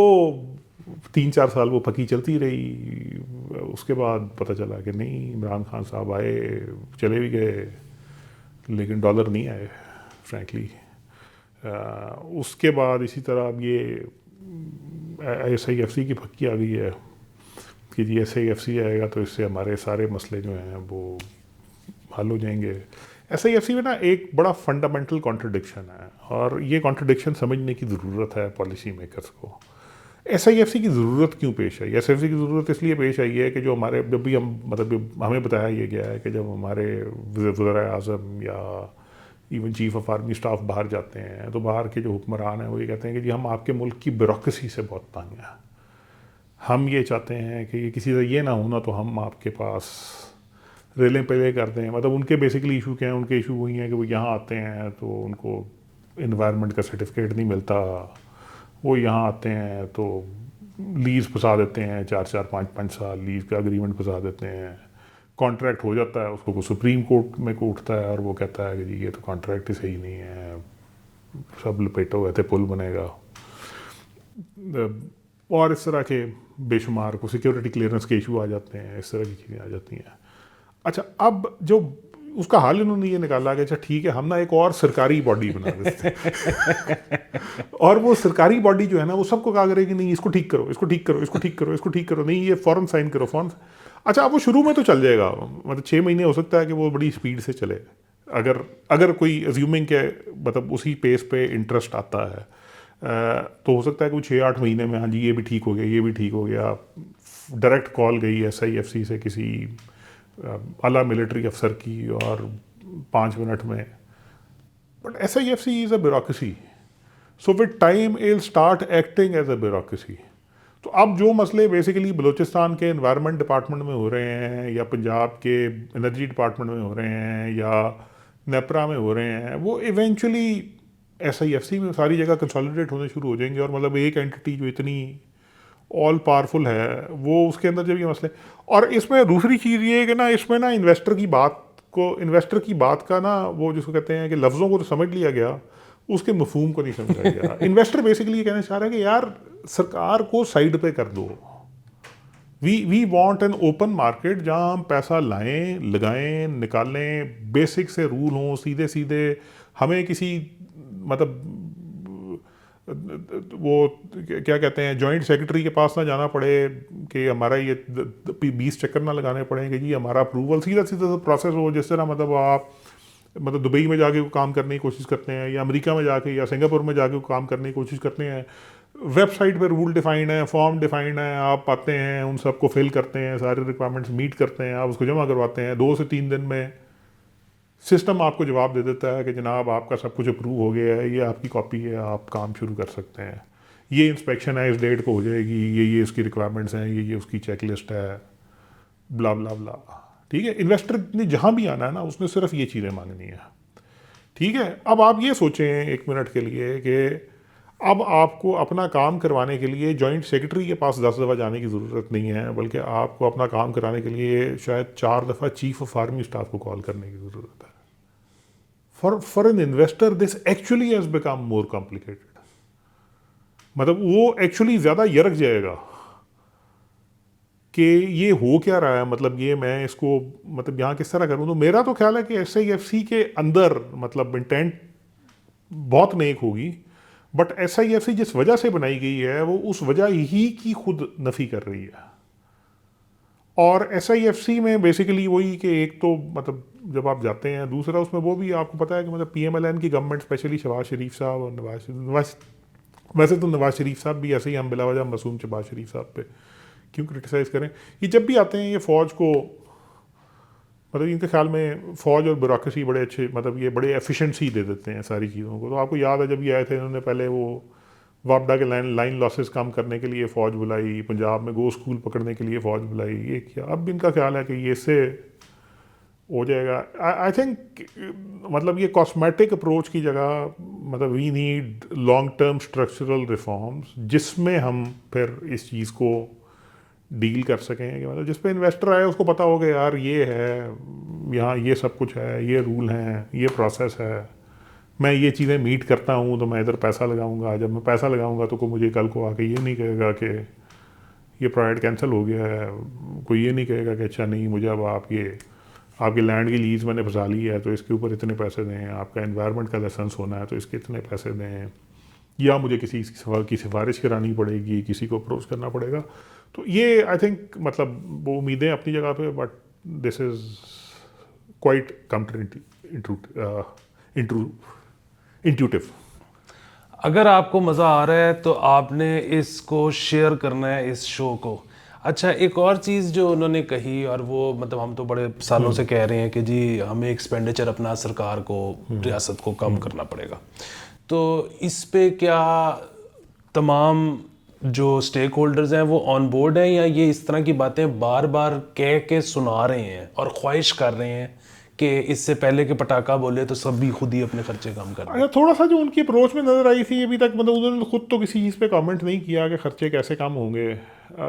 3-4 سال وہ پھکی چلتی رہی. اس کے بعد پتہ چلا کہ نہیں عمران خان صاحب آئے, چلے بھی گئے, لیکن ڈالر نہیں آئے فرینکلی. اس کے بعد اسی طرح اب یہ ایس آئی ایف سی کی پھکی آ گئی ہے کہ جی ایس آئی ایف سی آئے گا تو اس سے ہمارے سارے مسئلے جو ہیں وہ حل ہو جائیں گے. ایس آئی ایف سی میں نا ایک بڑا فنڈامنٹل کانٹرڈکشن ہے, اور یہ کانٹرڈکشن سمجھنے کی ضرورت ہے پالیسی میکرز کو. ایس آئی ایف سی کی ضرورت کیوں پیش آئی؟ ایس آئی ایف سی کی ضرورت اس لیے پیش آئی ہے کہ جو ہمارے جب بھی ہم مطلب ہمیں بتایا یہ گیا ہے کہ جب ہمارے وزرائے اعظم یا even chief of army staff باہر جاتے ہیں تو باہر کے جو حکمران ہیں وہ یہ کہتے ہیں کہ جی ہم آپ کے ملک کی بیوروکریسی سے بہت تنگ ہیں, ہم یہ چاہتے ہیں کہ یہ کسی سے یہ نہ ہونا تو ہم آپ کے پاس ریلیں پلے کرتے ہیں. مطلب ان کے بیسکلی ایشو کیا ہیں, ان کے ایشو وہی ہیں کہ وہ یہاں آتے ہیں تو ان کو انوائرمنٹ کا سرٹیفکیٹ نہیں ملتا, وہ یہاں آتے ہیں تو لیز پھنسا دیتے ہیں, 4-5 سال لیز کا اگریمنٹ پھنسا دیتے ہیں, کانٹریکٹ ہو جاتا ہے, اس کو سپریم کورٹ میں کو اٹھتا ہے اور وہ کہتا ہے کہ جی یہ تو کانٹریکٹ ہی صحیح نہیں ہے, سب لپیٹو گئے تھے پل بنے گا. اور اس طرح کے بے شمار کو سیکیورٹی کلیئرنس کے ایشو آ جاتے ہیں, اس طرح کی چیزیں آ جاتی ہیں. اچھا اب جو اس کا حل انہوں نے یہ نکالا کہ اچھا ٹھیک ہے ہم نا ایک اور سرکاری باڈی بنا دیتے ہیں اور وہ سرکاری باڈی جو ہے نا وہ سب کو کہا کرے کہ نہیں اس کو ٹھیک کرو, اس کو ٹھیک کرو, اس کو ٹھیک کرو, اس کو ٹھیک کرو, نہیں یہ فوراً سائن کرو فوراً. اچھا اب وہ شروع میں تو چل جائے گا, مطلب 6 مہینے ہو سکتا ہے کہ وہ بڑی اسپیڈ سے چلے, اگر کوئی ایزیومنگ کے مطلب اسی پیس پہ انٹرسٹ آتا ہے تو ہو سکتا ہے کہ وہ 6-8 مہینے میں ہاں جی یہ بھی ٹھیک ہو گیا, یہ بھی ٹھیک ہو گیا. ڈائریکٹ کال گئی ایس آئی ایف سی سے کسی اعلیٰ ملٹری افسر کی اور 5 منٹ میں. But S I F C is a bureaucracy, so with time it will start acting as a bureaucracy. تو اب جو مسئلے بیسیکلی بلوچستان کے انوائرمنٹ ڈپارٹمنٹ میں ہو رہے ہیں یا پنجاب کے انرجی ڈپارٹمنٹ میں ہو رہے ہیں یا نیپرا میں ہو رہے ہیں، وہ eventually S I F C میں ساری جگہ کنسالیڈیٹ ہونے شروع ہو جائیں گے، اور مطلب ایک اینٹی جو اتنی آل پاورفل ہے وہ اس کے اندر جب یہ مسئلے. اور اس میں دوسری چیز یہ ہے کہ نا اس میں نا انویسٹر کی بات کا نا وہ جس کو کہتے ہیں کہ لفظوں کو تو سمجھ لیا گیا، اس کے مفہوم کو نہیں سمجھا گیا. انویسٹر بیسیکلی یہ کہنا چاہ رہا ہے کہ یار سرکار کو سائڈ پہ کر دو، we want an open market جہاں ہم پیسہ لائیں، لگائیں، نکالیں، بیسک سے رول ہوں سیدھے سیدھے. ہمیں کسی مطلب وہ کیا کہتے ہیں جوائنٹ سیکرٹری کے پاس نہ جانا پڑے کہ ہمارا یہ 20 چکر نہ لگانے پڑیں کہ جی ہمارا اپروول سیدھا سیدھا پروسیس ہو. جس طرح مطلب آپ مطلب دبئی میں جا کے کام کرنے کی کوشش کرتے ہیں یا امریکہ میں جا کے یا سنگاپور میں جا کے کام کرنے کی کوشش کرتے ہیں، ویب سائٹ پہ رول ڈیفائنڈ ہیں، فارم ڈیفائنڈ ہیں، آپ آتے ہیں ان سب کو فل کرتے ہیں، سارے ریکوائرمنٹس میٹ کرتے ہیں، آپ اس کو جمع کرواتے ہیں، 2 سے 3 دن میں سسٹم آپ کو جواب دے دیتا ہے کہ جناب آپ کا سب کچھ اپروو ہو گیا ہے، یہ آپ کی کاپی ہے، آپ کام شروع کر سکتے ہیں، یہ انسپیکشن ہے اس ڈیٹ کو ہو جائے گی، یہ اس کی ریکوائرمنٹس ہیں، یہ اس کی چیک لسٹ ہے، بلا بلا بلا. ٹھیک ہے، انویسٹر نے جہاں بھی آنا ہے نا اس نے صرف یہ چیزیں مانگنی ہیں. ٹھیک ہے، اب آپ یہ سوچیں ایک منٹ کے لیے کہ اب آپ کو اپنا کام کروانے کے لیے جوائنٹ سیکرٹری کے پاس 10 دفعہ جانے کی ضرورت نہیں ہے، بلکہ آپ کو اپنا کام کرانے کے لیے شاید 4 دفعہ چیف آف آرمی اسٹاف کو کال کرنے کی ضرورت ہے. For an investor this actually has become more complicated. مطلب وہ ایکچولی زیادہ یرک جائے گا کہ یہ ہو کیا رہا ہے، مطلب یہ میں اس کو مطلب یہاں کس طرح کروں. تو میرا تو خیال ہے کہ ایس آئی ایف سی کے اندر مطلب انٹینٹ بہت نیک ہوگی، but S I F C جس وجہ سے بنائی گئی ہے وہ اس وجہ ہی کی خود نفی کر رہی ہے. اور ایس آئی ایف سی میں بیسیکلی وہی کہ ایک تو مطلب جب آپ جاتے ہیں، دوسرا اس میں وہ بھی آپ کو پتہ ہے کہ مطلب پی ایم ایل این کی گورنمنٹ اسپیشلی شہباز شریف صاحب اور ویسے تو نواز شریف صاحب بھی ایسے ہی ہم بلا وجہ معصوم شہباز شریف صاحب پہ کیوں کرٹیسائز کریں. یہ جب بھی آتے ہیں یہ فوج کو مطلب ان کے خیال میں فوج اور بیوروکریسی بڑے اچھے مطلب یہ بڑے ایفیشنسی دے دیتے ہیں ساری چیزوں کو. تو آپ کو یاد ہے جب یہ آئے تھے انہوں نے پہلے وہ وابڈا کے لائن لاسز کم کرنے کے لیے فوج بلائی، پنجاب میں گو اسکول پکڑنے کے لیے فوج بلائی، یہ کیا. اب بھی ان کا خیال ہے کہ یہ اس سے ہو جائے گا. آئی تھنک مطلب یہ کاسمیٹک اپروچ کی جگہ مطلب we need long term structural reforms جس میں ہم پھر اس چیز کو ڈیل کر سکیں کہ مطلب جس پہ انویسٹر آئے اس کو پتہ ہو کہ یار یہ ہے، یہاں یہ سب کچھ ہے، یہ رول ہیں، یہ پروسیس ہے، میں یہ چیزیں میٹ کرتا ہوں تو میں ادھر پیسہ لگاؤں گا. جب میں پیسہ لگاؤں گا تو کوئی مجھے کل کو آ کے یہ نہیں کہے گا کہ یہ پروجیکٹ کینسل ہو گیا ہے، کوئی یہ نہیں کہے گا کہ اچھا نہیں مجھے اب آپ کی لینڈ کی لیز میں نے پھنسا لی ہے تو اس کے اوپر اتنے پیسے دیں، آپ کا انوائرمنٹ کا لائسنس ہونا ہے تو اس کے اتنے پیسے دیں، یا مجھے کسی کی سفارش کرانی پڑے گی، کسی کو اپروچ کرنا پڑے گا. تو یہ آئی تھنک مطلب وہ امیدیں اپنی جگہ پہ، but this is quite counter intuitive. اگر آپ کو مزہ آ رہا ہے تو آپ نے اس کو شیئر کرنا ہے اس شو کو. اچھا ایک اور چیز جو انہوں نے کہی، اور وہ مطلب ہم تو بڑے سالوں سے کہہ رہے ہیں کہ جی ہمیں ایکسپینڈیچر اپنا سرکار کو ریاست کو کم کرنا پڑے گا، تو اس پہ کیا تمام جو اسٹیک ہولڈرز ہیں وہ آن بورڈ ہیں، یا یہ اس طرح کی باتیں بار بار کہہ کے سنا رہے ہیں اور خواہش کر رہے ہیں کہ اس سے پہلے کہ پٹاخہ بولے تو سب بھی خود ہی اپنے خرچے کم کر دیں؟ تھوڑا سا جو ان کی اپروچ میں نظر آئی تھی ابھی تک مطلب انہوں نے خود تو کسی چیز پہ کامنٹ نہیں کیا کہ خرچے کیسے کم ہوں گے.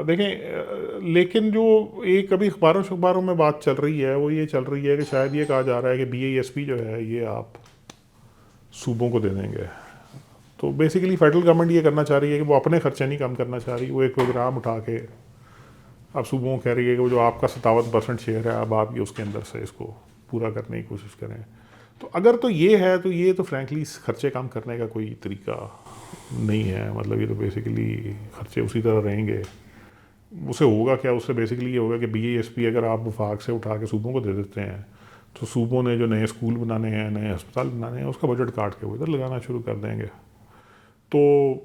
دیکھیں لیکن جو ایک ابھی اخباروں میں بات چل رہی ہے وہ یہ چل رہی ہے کہ شاید یہ کہا جا رہا ہے کہ بی اے ایس پی جو ہے یہ آپ صوبوں کو دے دیں گے. تو بیسیکلی فیڈرل گورنمنٹ یہ کرنا چاہ رہی ہے کہ وہ اپنے خرچے نہیں کم کرنا چاہ رہی، وہ ایک پروگرام اٹھا کے اب صوبوں کو کہہ رہی ہے کہ وہ جو آپ کا 57% شیئر ہے اب آپ یہ اس کے اندر سے اس کو پورا کرنے کی کوشش کریں. تو اگر تو یہ ہے تو یہ تو فرینکلی خرچے کم کرنے کا کوئی طریقہ نہیں ہے. مطلب یہ تو بیسیکلی خرچے اسی طرح رہیں گے. اسے ہوگا کیا، اس سے بیسیکلی یہ ہوگا کہ بی اے ایس پی اگر آپ وفاق سے اٹھا کے صوبوں کو دے دیتے ہیں تو صوبوں نے جو نئے اسکول بنانے ہیں، نئے ہسپتال بنانے ہیں، اس کا بجٹ کاٹ کے وہ ادھر لگانا شروع کر دیں گے. تو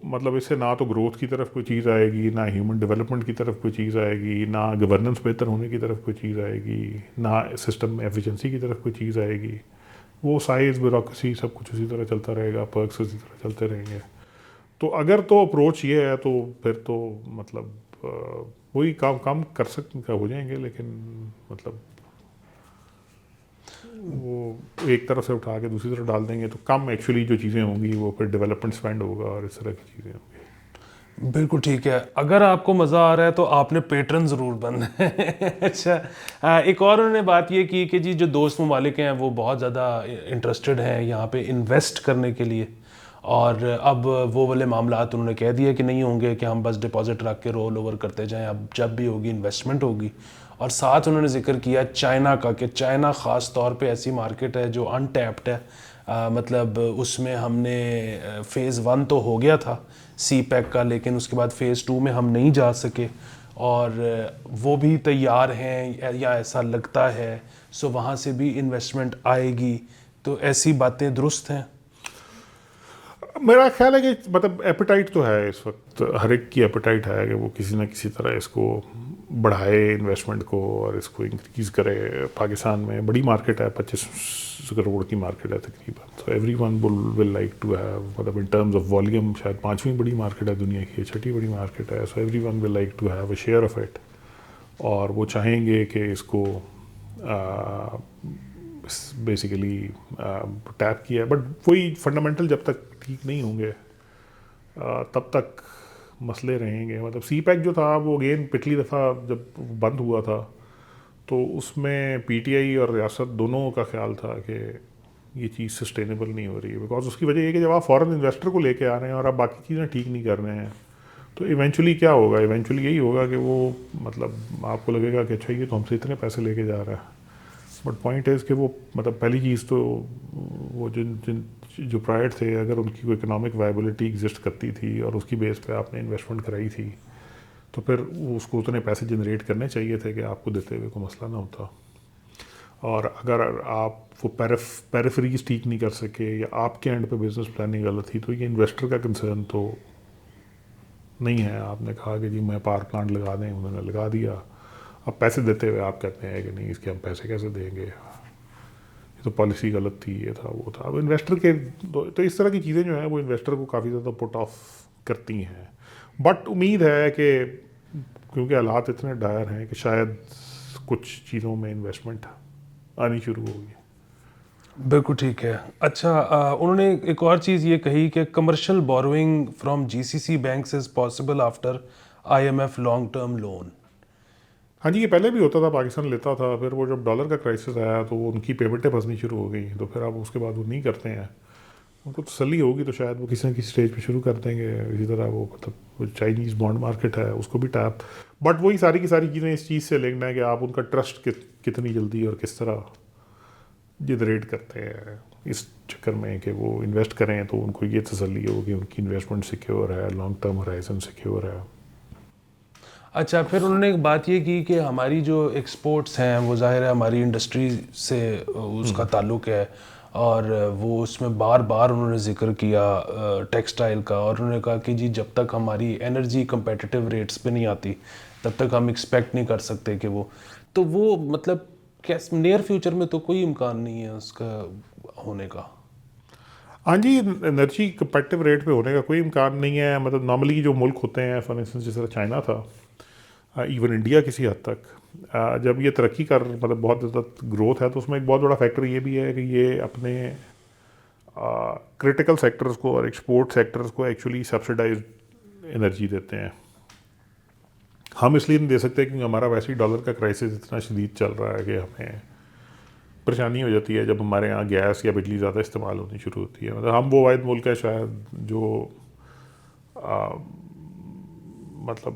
مطلب اس سے نہ تو گروتھ کی طرف کوئی چیز آئے گی، نہ ہیومن ڈیولپمنٹ کی طرف کوئی چیز آئے گی، نہ گورننس بہتر ہونے کی طرف کوئی چیز آئے گی، نہ سسٹم میں ایفیشنسی کی طرف کوئی چیز آئے گی. وہ سائز بیوروکریسی سب کچھ اسی طرح چلتا رہے گا، پرکس اسی طرح چلتے رہیں گے. تو اگر تو اپروچ یہ ہے تو پھر تو مطلب وہی کام کر ہو جائیں گے، لیکن مطلب وہ ایک طرف سے اٹھا کے دوسری طرف ڈال دیں گے تو کم ایکچولی جو چیزیں ہوں گی وہ پھر ڈیولپمنٹ اسپینڈ ہوگا اور اس طرح کی چیزیں ہوں گی. بالکل ٹھیک ہے. اگر آپ کو مزہ آ رہا ہے تو آپ نے پیٹرن ضرور بننا ہے. اچھا، ایک اور انہوں نے بات یہ کی کہ جی جو دوست ممالک ہیں وہ بہت زیادہ انٹرسٹڈ ہیں یہاں پہ انویسٹ کرنے کے لیے، اور اب وہ والے معاملات انہوں نے کہہ دیا کہ نہیں ہوں گے کہ ہم بس ڈپازٹ رکھ کے رول اوور کرتے جائیں، اب جب بھی ہوگی انویسٹمنٹ ہوگی. اور ساتھ انہوں نے ذکر کیا چائنا کا کہ چائنا خاص طور پہ ایسی مارکیٹ ہے جو ان ٹیپڈ ہے. مطلب اس میں ہم نے فیز 1 تو ہو گیا تھا سی پیک کا، لیکن اس کے بعد فیز 2 میں ہم نہیں جا سکے، اور وہ بھی تیار ہیں یا ایسا لگتا ہے. سو وہاں سے بھی انویسٹمنٹ آئے گی. تو ایسی باتیں درست ہیں؟ میرا خیال ہے کہ مطلب ایپیٹائٹ تو ہے اس وقت، ہر ایک کی ایپیٹائٹ ہے کہ وہ کسی نہ کسی طرح اس کو بڑھائے انویسٹمنٹ کو اور اس کو انکریز کرے. پاکستان میں بڑی مارکیٹ ہے، 25 کروڑ کی مارکیٹ ہے تقریباً. تو every one will like to have, مطلب ان ٹرمز آف والیوم شاید 5ویں بڑی مارکیٹ ہے دنیا کی، 6ٹھی بڑی مارکیٹ ہے. So every one will like to have a share of it, اور وہ چاہیں گے کہ اس کو بیسیکلی ٹیپ کیا ہے. بٹ وہی فنڈامنٹل جب تک ٹھیک نہیں ہوں گے تب تک مسئلے رہیں گے. مطلب سی پیک جو تھا وہ اگین پچھلی دفعہ جب بند ہوا تھا تو اس میں پی ٹی آئی اور ریاست دونوں کا خیال تھا کہ یہ چیز سسٹینیبل نہیں ہو رہی ہے. بیکاز اس کی وجہ یہ کہ جب آپ فورن انویسٹر کو لے کے آ رہے ہیں اور آپ باقی چیزیں ٹھیک نہیں کر رہے ہیں تو ایونچولی کیا ہوگا؟ ایونچولی یہی ہوگا کہ وہ مطلب آپ کو لگے گا کہ اچھا یہ تو ہم سے اتنے پیسے لے کے جا رہا ہے. بٹ پوائنٹ از کہ وہ مطلب پہلی چیز تو وہ جو پرائر تھے اگر ان کی کوئی اکنامک وائبلٹی ایگزسٹ کرتی تھی اور اس کی بیس پہ آپ نے انویسٹمنٹ کرائی تھی تو پھر اس کو اتنے پیسے جنریٹ کرنے چاہیے تھے کہ آپ کو دیتے ہوئے کوئی مسئلہ نہ ہوتا. اور اگر آپ وہ پیریفریز ٹھیک نہیں کر سکے یا آپ کے اینڈ پہ بزنس پلاننگ غلط تھی تو یہ انویسٹر کا کنسرن تو نہیں ہے. آپ نے کہا کہ جی میں پاور پلانٹ لگا دیں، انہوں نے لگا دیا، اب پیسے دیتے ہوئے آپ کہتے ہیں کہ نہیں اس کے ہم پیسے کیسے دیں گے، یہ تو پالیسی غلط تھی، یہ تھا وہ تھا. اب انویسٹر کے تو اس طرح کی چیزیں جو ہیں وہ انویسٹر کو کافی زیادہ پٹ آف کرتی ہیں. بٹ امید ہے کہ کیونکہ حالات اتنے ڈائر ہیں کہ شاید کچھ چیزوں میں انویسٹمنٹ آنی شروع ہوگی. بالکل ٹھیک ہے. اچھا، انہوں نے ایک اور چیز یہ کہی کہ commercial borrowing from G C C banks is possible after I M F long term loan. ہاں جی، یہ پہلے بھی ہوتا تھا، پاکستان لیتا تھا، پھر وہ جب ڈالر کا کرائسس آیا تو ان کی پیمنٹیں پھنسنی شروع ہو گئی تو پھر اب اس کے بعد وہ نہیں کرتے ہیں. ان کو تسلی ہوگی تو شاید وہ کسی نہ کسی اسٹیج پہ شروع کر دیں گے. اسی طرح وہ مطلب چائنیز بانڈ مارکیٹ ہے اس کو بھی ٹیپ. بٹ وہی ساری کی ساری چیزیں اس چیز سے لنکڈ ہیں کہ آپ ان کا ٹرسٹ کتنی جلدی اور کس طرح جنریٹ کرتے ہیں اس چکر میں کہ وہ انویسٹ کریں تو ان کو یہ تسلی ہو کہ ان کی انویسٹمنٹ سیکیور ہے، لانگ ٹرم ہورائزن سیکیور ہے. اچھا، پھر انہوں نے ایک بات یہ کی کہ ہماری جو ایکسپورٹس ہیں وہ ظاہر ہے ہماری انڈسٹری سے اس کا تعلق ہے، اور وہ اس میں بار بار انہوں نے ذکر کیا ٹیکسٹائل کا، اور انہوں نے کہا کہ جی جب تک ہماری انرجی کمپیٹیٹیو ریٹس پہ نہیں آتی تب تک ہم ایکسپیکٹ نہیں کر سکتے کہ وہ مطلب نیئر فیوچر میں تو کوئی امکان نہیں ہے اس کا ہونے کا. ہاں جی، انرجی کمپیٹیو ریٹ پہ ہونے کا کوئی امکان نہیں ہے. مطلب نارملی جو ملک ہوتے ہیں فار انسٹنس جس طرح چائنا تھا، ایون انڈیا کسی حد تک، جب یہ ترقی کر مطلب بہت زیادہ گروتھ ہے تو اس میں ایک بہت بڑا فیکٹر یہ بھی ہے کہ یہ اپنے کرٹیکل سیکٹرز کو اور ایکسپورٹ سیکٹرز کو ایکچولی سبسڈائزڈ انرجی دیتے ہیں. ہم اس لیے نہیں دے سکتے کیونکہ ہمارا ویسے ہی ڈالر کا کرائسس اتنا شدید چل رہا ہے کہ ہمیں پریشانی ہو جاتی ہے جب ہمارے یہاں گیس یا بجلی زیادہ استعمال ہونی شروع ہوتی ہے. مطلب ہم وہ واحد ملک ہے شاید جو مطلب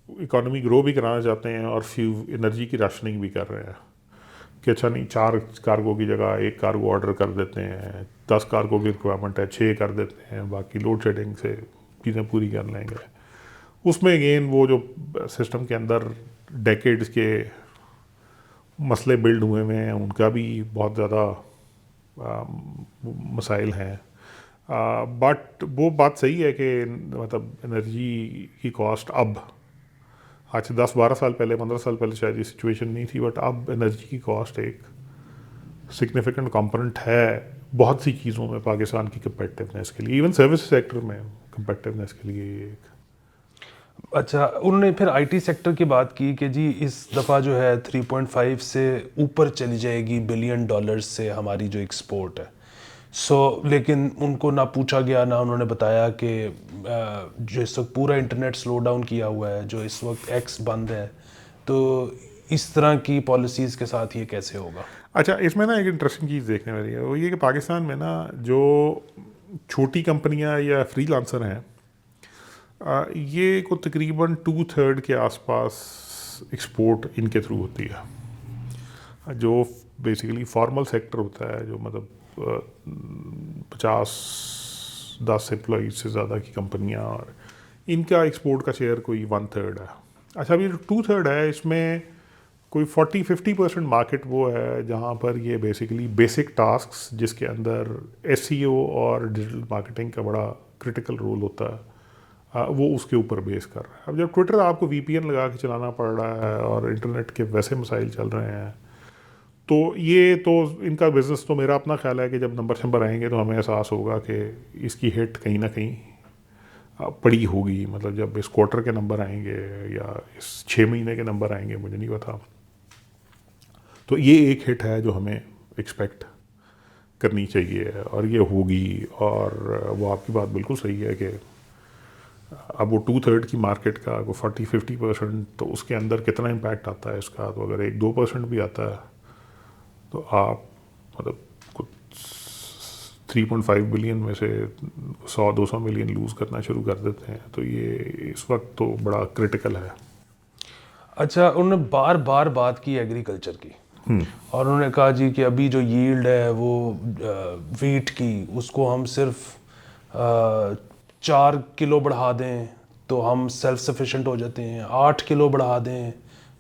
اکانومی گرو بھی کرانا چاہتے ہیں اور انرجی کی راشننگ بھی کر رہے ہیں کہ اچھا نہیں 4 کارگو کی جگہ 1 کارگو آرڈر کر دیتے ہیں، 10 کارگو کی ریکوائرمنٹ ہے 6 کر دیتے ہیں، باقی لوڈ شیڈنگ سے چیزیں پوری کر لیں گے. اس میں اگین وہ جو سسٹم کے اندر ڈیکیڈز کے مسئلے بلڈ ہوئے ہوئے ہیں ان کا بھی بہت زیادہ مسائل ہیں. بٹ وہ بات صحیح ہے کہ مطلب انرجی کی کاسٹ اب آج سے 10-12 سال پہلے 15 سال پہلے شاید یہ سچویشن نہیں تھی، بٹ اب انرجی کی کاسٹ ایک سگنیفیکنٹ کمپوننٹ ہے بہت سی چیزوں میں پاکستان کی کمپیٹیونیس کے لیے. ایون سروس سیکٹر میں کمپیٹیونیس کے لیے ایک. اچھا, انہوں نے پھر آئی ٹی سیکٹر کی بات کی کہ جی اس دفعہ جو ہے 3.5 سے اوپر چلی جائے گی $بلین سے ہماری جو ایکسپورٹ ہے. لیکن ان کو نہ پوچھا گیا, نہ انہوں نے بتایا کہ جو اس وقت پورا انٹرنیٹ سلو ڈاؤن کیا ہوا ہے, جو اس وقت ایکس بند ہے, تو اس طرح کی پالیسیز کے ساتھ یہ کیسے ہوگا؟ اچھا, اس میں نا ایک انٹرسٹنگ چیز دیکھنے والی ہے, وہ یہ کہ پاکستان میں نا جو چھوٹی کمپنیاں یا فری لانسر ہیں, یہ کو تقریباً 2/3 کے آس پاس ایکسپورٹ ان کے تھرو ہوتی ہے. جو بیسیکلی فارمل سیکٹر ہوتا ہے, جو مطلب 50-10 امپلائیز سے زیادہ کی کمپنیاں, اور ان کا ایکسپورٹ کا شیئر کوئی 1/3 ہے. اچھا, اب یہ جو 2/3 ہے, اس میں کوئی 40-50% مارکیٹ وہ ہے جہاں پر یہ بیسیکلی بیسک ٹاسکس, جس کے اندر SEO اور ڈیجیٹل مارکیٹنگ کا بڑا کرٹیکل رول ہوتا ہے, وہ اس کے اوپر بیس کر رہا ہے. اب جب ٹویٹر آپ کو VPN لگا کے چلانا پڑ رہا ہے اور انٹرنیٹ کے ویسے مسائل چل رہے ہیں, تو یہ تو ان کا بزنس, تو میرا اپنا خیال ہے کہ جب نمبر آئیں گے تو ہمیں احساس ہوگا کہ اس کی ہٹ کہیں نہ کہیں پڑی ہوگی. مطلب جب اس کوارٹر کے نمبر آئیں گے یا اس 6 مہینے کے نمبر آئیں گے, مجھے نہیں پتا, تو یہ ایک ہٹ ہے جو ہمیں ایکسپیکٹ کرنی چاہیے, اور یہ ہوگی. اور وہ آپ کی بات بالکل صحیح ہے کہ اب وہ 2/3 کی مارکیٹ کا 40-50%, تو اس کے اندر کتنا امپیکٹ آتا ہے اس کا, تو اگر 1-2% بھی آتا ہے تو آپ مطلب کچھ 3.5 بلین میں سے 100-200 ملین لوز کرنا شروع کر دیتے ہیں, تو یہ اس وقت تو بڑا کرٹیکل ہے. اچھا, انہوں نے بار بار بات کی ایگریکلچر کی, اور انہوں نے کہا جی کہ ابھی جو ییلڈ ہے وہ ویٹ کی, اس کو ہم صرف 4 کلو بڑھا دیں تو ہم سیلف سفیشینٹ ہو جاتے ہیں, 8 کلو بڑھا دیں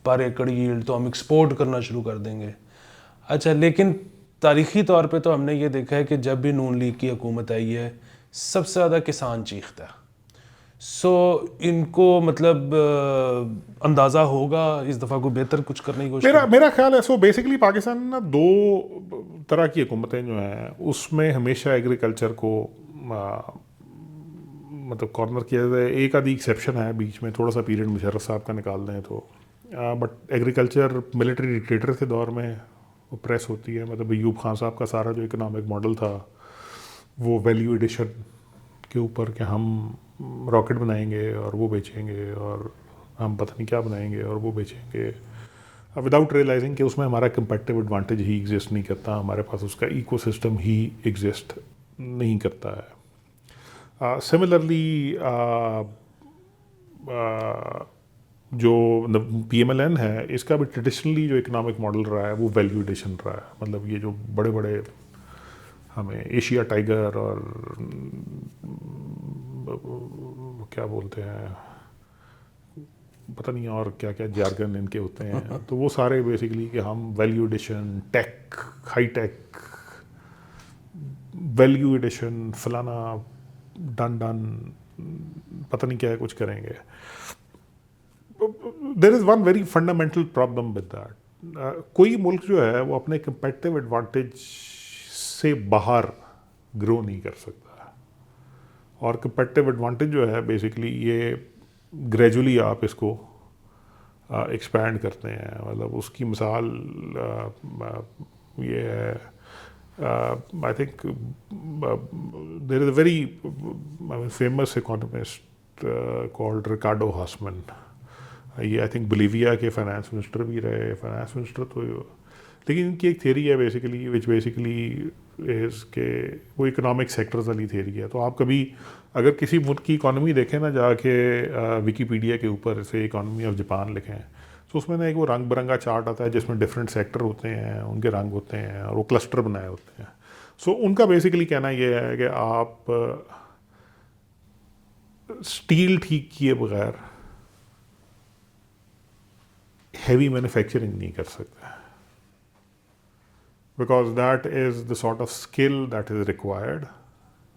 پر ایکڑ ییلڈ تو ہم ایکسپورٹ کرنا شروع کر دیں گے. اچھا, لیکن تاریخی طور پہ تو ہم نے یہ دیکھا ہے کہ جب بھی نون لیگ کی حکومت آئی ہے, سب سے زیادہ کسان چیختا ہے. ان کو مطلب اندازہ ہوگا اس دفعہ کو بہتر کچھ کرنے کی کوشش. میرا خیال ہے بیسیکلی پاکستان میں نا 2 طرح کی حکومتیں جو ہیں, اس میں ہمیشہ ایگریکلچر کو مطلب کارنر کیا جائے. ایک آدھی ایکسیپشن ہے بیچ میں, تھوڑا سا پیریڈ مشرف صاحب کا نکال دیں تو, بٹ ایگریکلچر ملٹری ڈکٹیٹر کے دور میں پریس ہوتی ہے. مطلب ایوب خان صاحب کا سارا جو اکنامک ماڈل تھا وہ ویلیو ایڈیشن کے اوپر, کہ ہم راکٹ بنائیں گے اور وہ بیچیں گے, اور ہم پتہ نہیں کیا بنائیں گے اور وہ بیچیں گے, وداؤٹ ریئلائزنگ کہ اس میں ہمارا کمپیٹیو ایڈوانٹیج ہی ایگزسٹ نہیں کرتا, ہمارے پاس اس کا ایکو سسٹم ہی ایگزسٹ نہیں کرتا ہے. سملرلی جو PMLN ہے, اس کا بھی ٹریڈیشنلی جو اکنامک ماڈل رہا ہے وہ ویلیو ایڈیشن رہا ہے. مطلب یہ جو بڑے بڑے ہمیں ایشیا ٹائیگر اور کیا بولتے ہیں, پتہ نہیں اور کیا کیا جارگن ان کے ہوتے ہیں, تو وہ سارے بیسیکلی کہ ہم value addition, tech, high tech, value addition, فلانا ڈن پتہ نہیں کیا کچھ کریں گے. There is one very fundamental problem with that. کوئی ملک جو ہے وہ اپنے کمپیٹیو ایڈوانٹیج سے باہر گرو نہیں کر سکتا, اور کمپیٹیو ایڈوانٹیج جو ہے بیسیکلی یہ گریجولی آپ اس کو ایکسپینڈ کرتے ہیں. مطلب اس کی مثال یہ ہے, I think there is a very famous economist called Ricardo Hassman. یہ آئی تھنک بلیویا کے فائنانس منسٹر بھی رہے, فائنانس منسٹر تو, لیکن ان کی ایک تھیوری ہے بیسیکلی وچ بیسیکلی از کہ وہ اکنامک سیکٹرز والی تھیوری ہے. تو آپ کبھی اگر کسی ملک کی اکانومی دیکھیں نا, جا کے ویکیپیڈیا کے اوپر سے اکانومی آف جاپان لکھیں, تو اس میں نا ایک وہ رنگ برنگا چارٹ آتا ہے جس میں ڈفرینٹ سیکٹر ہوتے ہیں, ان کے رنگ ہوتے ہیں, اور وہ کلسٹر بنائے ہوتے ہیں. ان کا بیسیکلی کہنا یہ ہے کہ آپ اسٹیل ٹھیک کیے بغیر ہیوی مینوفیکچرنگ نہیں کر سکتے, because that is the sort of skill that is required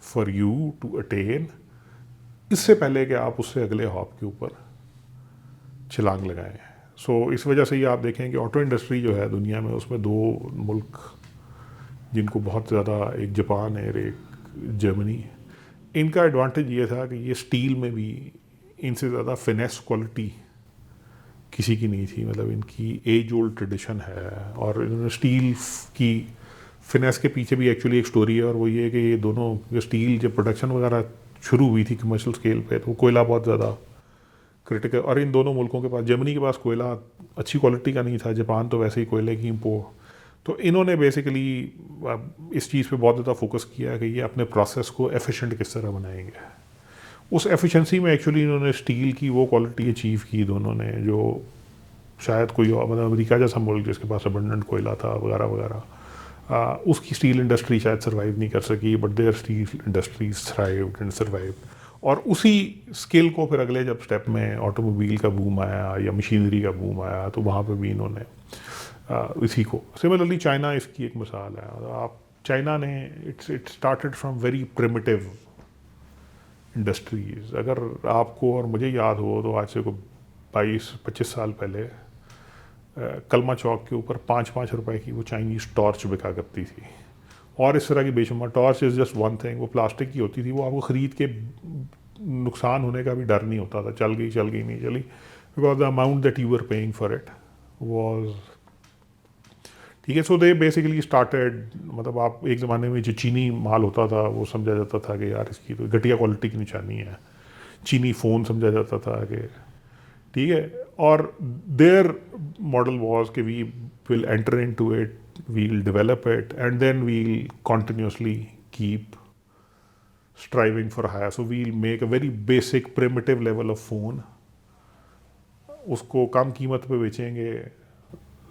for you to attain, اس سے پہلے کہ آپ اس سے اگلے ہاپ کے اوپر چھلانگ لگائیں. اس وجہ سے یہ آپ دیکھیں کہ آٹو انڈسٹری جو ہے دنیا میں, اس میں 2 ملک جن کو بہت زیادہ, ایک جاپان ہے اور ایک جرمنی, ان کا ایڈوانٹیج یہ تھا کہ یہ اسٹیل میں بھی ان سے زیادہ فنیس کوالٹی کسی کی نہیں تھی. مطلب ان کی ایج اولڈ ٹریڈیشن ہے, اور انہوں نے اسٹیل کی فنیس کے پیچھے بھی ایکچولی ایک سٹوری ہے, اور وہ یہ ہے کہ یہ دونوں اسٹیل جب پروڈکشن وغیرہ شروع ہوئی تھی کمرشل اسکیل پہ, تو کوئلہ بہت زیادہ کرٹیکل, اور ان دونوں ملکوں کے پاس, جرمنی کے پاس کوئلہ اچھی کوالٹی کا نہیں تھا, جاپان تو ویسے ہی کوئلے کی امپورٹ. تو انہوں نے بیسیکلی اس چیز پہ بہت زیادہ فوکس کیا کہ یہ اپنے پروسیس کو ایفیشینٹ کس طرح بنائیں گے. اس ایفیشنسی میں ایکچولی انہوں نے اسٹیل کی وہ کوالٹی اچیو کی دونوں نے, جو شاید کوئی اور, مطلب امریکہ جیسا ملک جس کے پاس ابنڈنٹ کوئلہ تھا وغیرہ وغیرہ, اس کی اسٹیل انڈسٹری شاید سروائیو نہیں کر سکی, but their steel industries thrived and survived. اور اسی اسکل کو پھر اگلے جب اسٹیپ میں آٹو موبائل کا بوم آیا یا مشینری کا بوم آیا, تو وہاں پہ بھی انہوں نے اسی کو. سملرلی چائنا اس کی ایک مثال ہے. آپ چائنا نے it started from very primitive industries. اگر آپ کو اور مجھے یاد ہو تو آج سے کو 22-25 سال پہلے کلمہ چوک کے اوپر 5 روپے کی وہ چائنیز ٹارچ بکا کرتی تھی, اور اس طرح کی بے شمار. Torch is just one thing, وہ پلاسٹک کی ہوتی تھی, وہ آپ کو خرید کے نقصان ہونے کا بھی ڈر نہیں ہوتا تھا, چل گئی نہیں چلی, because the amount that you are paying for it was ٹھیک ہے. سو دے بیسیکلی اسٹارٹیڈ, مطلب آپ ایک زمانے میں جو چینی مال ہوتا تھا وہ سمجھا جاتا تھا کہ یار اس کی تو گھٹیا کوالٹی کی نشانی ہے. چینی فون سمجھا جاتا تھا کہ ٹھیک ہے, اور دیر ماڈل واز کہ we will enter into it, we'll develop it, and then we'll continuously keep striving for higher. So we'll make a very basic primitive level of phone, اس کو کم قیمت پہ بیچیں گے,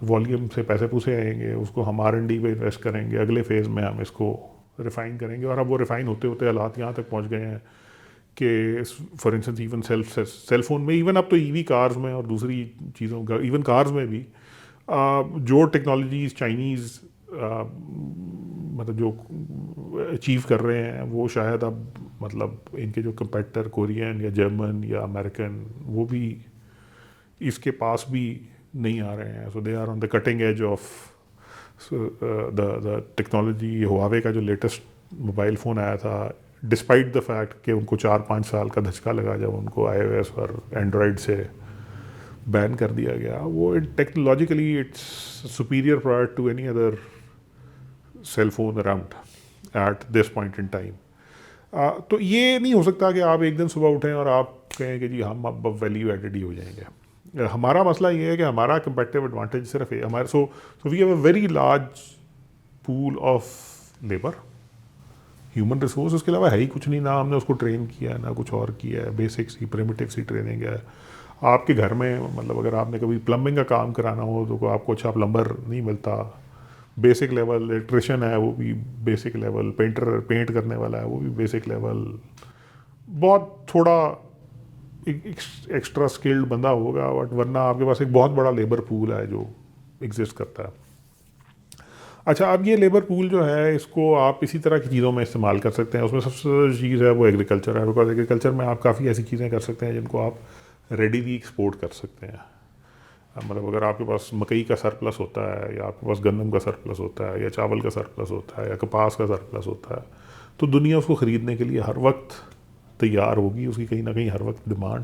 والیوم سے پیسے پوسے آئیں گے, اس کو ہم R&D پہ انویسٹ کریں گے, اگلے فیز میں ہم اس کو ریفائن کریں گے. اور اب وہ ریفائن ہوتے ہوتے حالات یہاں تک پہنچ گئے ہیں کہ for instance even cell phone میں, ایون اب تو ای وی کارز میں اور دوسری چیزوں کا, ایون کارز میں بھی جو ٹیکنالوجیز چائنیز مطلب جو اچیو کر رہے ہیں, وہ شاید اب مطلب ان کے جو کمپیٹیٹر کورین یا جرمن یا امریکن, وہ بھی اس کے پاس بھی نہیں آ رہے ہیں. So they are on the cutting edge of the technology. Huawei کا جو لیٹسٹ موبائل فون آیا تھا, ڈسپائٹ دا فیکٹ کہ ان کو 4-5 سال کا دھچکا لگا جب ان کو آئی او ایس اور اینڈرائڈ سے بین کر دیا گیا, وہ technologically it's superior product to any other cell phone around at this point in time. تو یہ نہیں ہو سکتا کہ آپ ایک دن صبح اٹھیں اور آپ کہیں کہ جی ہم اب ویلیو ایڈیڈ ہی ہو جائیں گے. ہمارا مسئلہ یہ ہے کہ ہمارا کمپیٹیو ایڈوانٹیج صرف ہے ہمارے, so we have a very large pool of labour, human resource, اس کے علاوہ ہے ہی کچھ نہیں. نہ ہم نے اس کو ٹرین کیا ہے, نہ کچھ اور کیا ہے. بیسک سی پریمیٹیو سی ٹریننگ ہے. آپ کے گھر میں مطلب اگر آپ نے کبھی پلمبنگ کا کام کرانا ہو تو آپ کو اچھا پلمبر نہیں ملتا. بیسک لیول الیکٹریشین ہے, وہ بھی بیسک لیول. پینٹر پینٹ کرنے والا ہے, وہ بھی بیسک لیول. بہت تھوڑا ایکسٹرا اسکلڈ بندہ ہوگا, بٹ ورنہ آپ کے پاس ایک بہت بڑا لیبر پول ہے جو ایگزسٹ کرتا ہے. اچھا, اب یہ لیبر پول جو ہے اس کو آپ اسی طرح کی چیزوں میں استعمال کر سکتے ہیں. اس میں سب سے چیز ہے وہ ایگریکلچر ہے, بیکاز ایگریکلچر میں آپ کافی ایسی چیزیں کر سکتے ہیں جن کو آپ ریڈیلی ایکسپورٹ کر سکتے ہیں. مطلب اگر آپ کے پاس مکئی کا سرپلس ہوتا ہے, یا آپ کے پاس گندم کا سرپلس ہوتا ہے, یا چاول کا سرپلس ہوتا ہے, یا کپاس کا سرپلس ہوتا ہے, تو دنیا اس کو خریدنے کے لیے ہر وقت تیار ہوگی, اس کی کہیں نہ کہیں ہر وقت ڈیمانڈ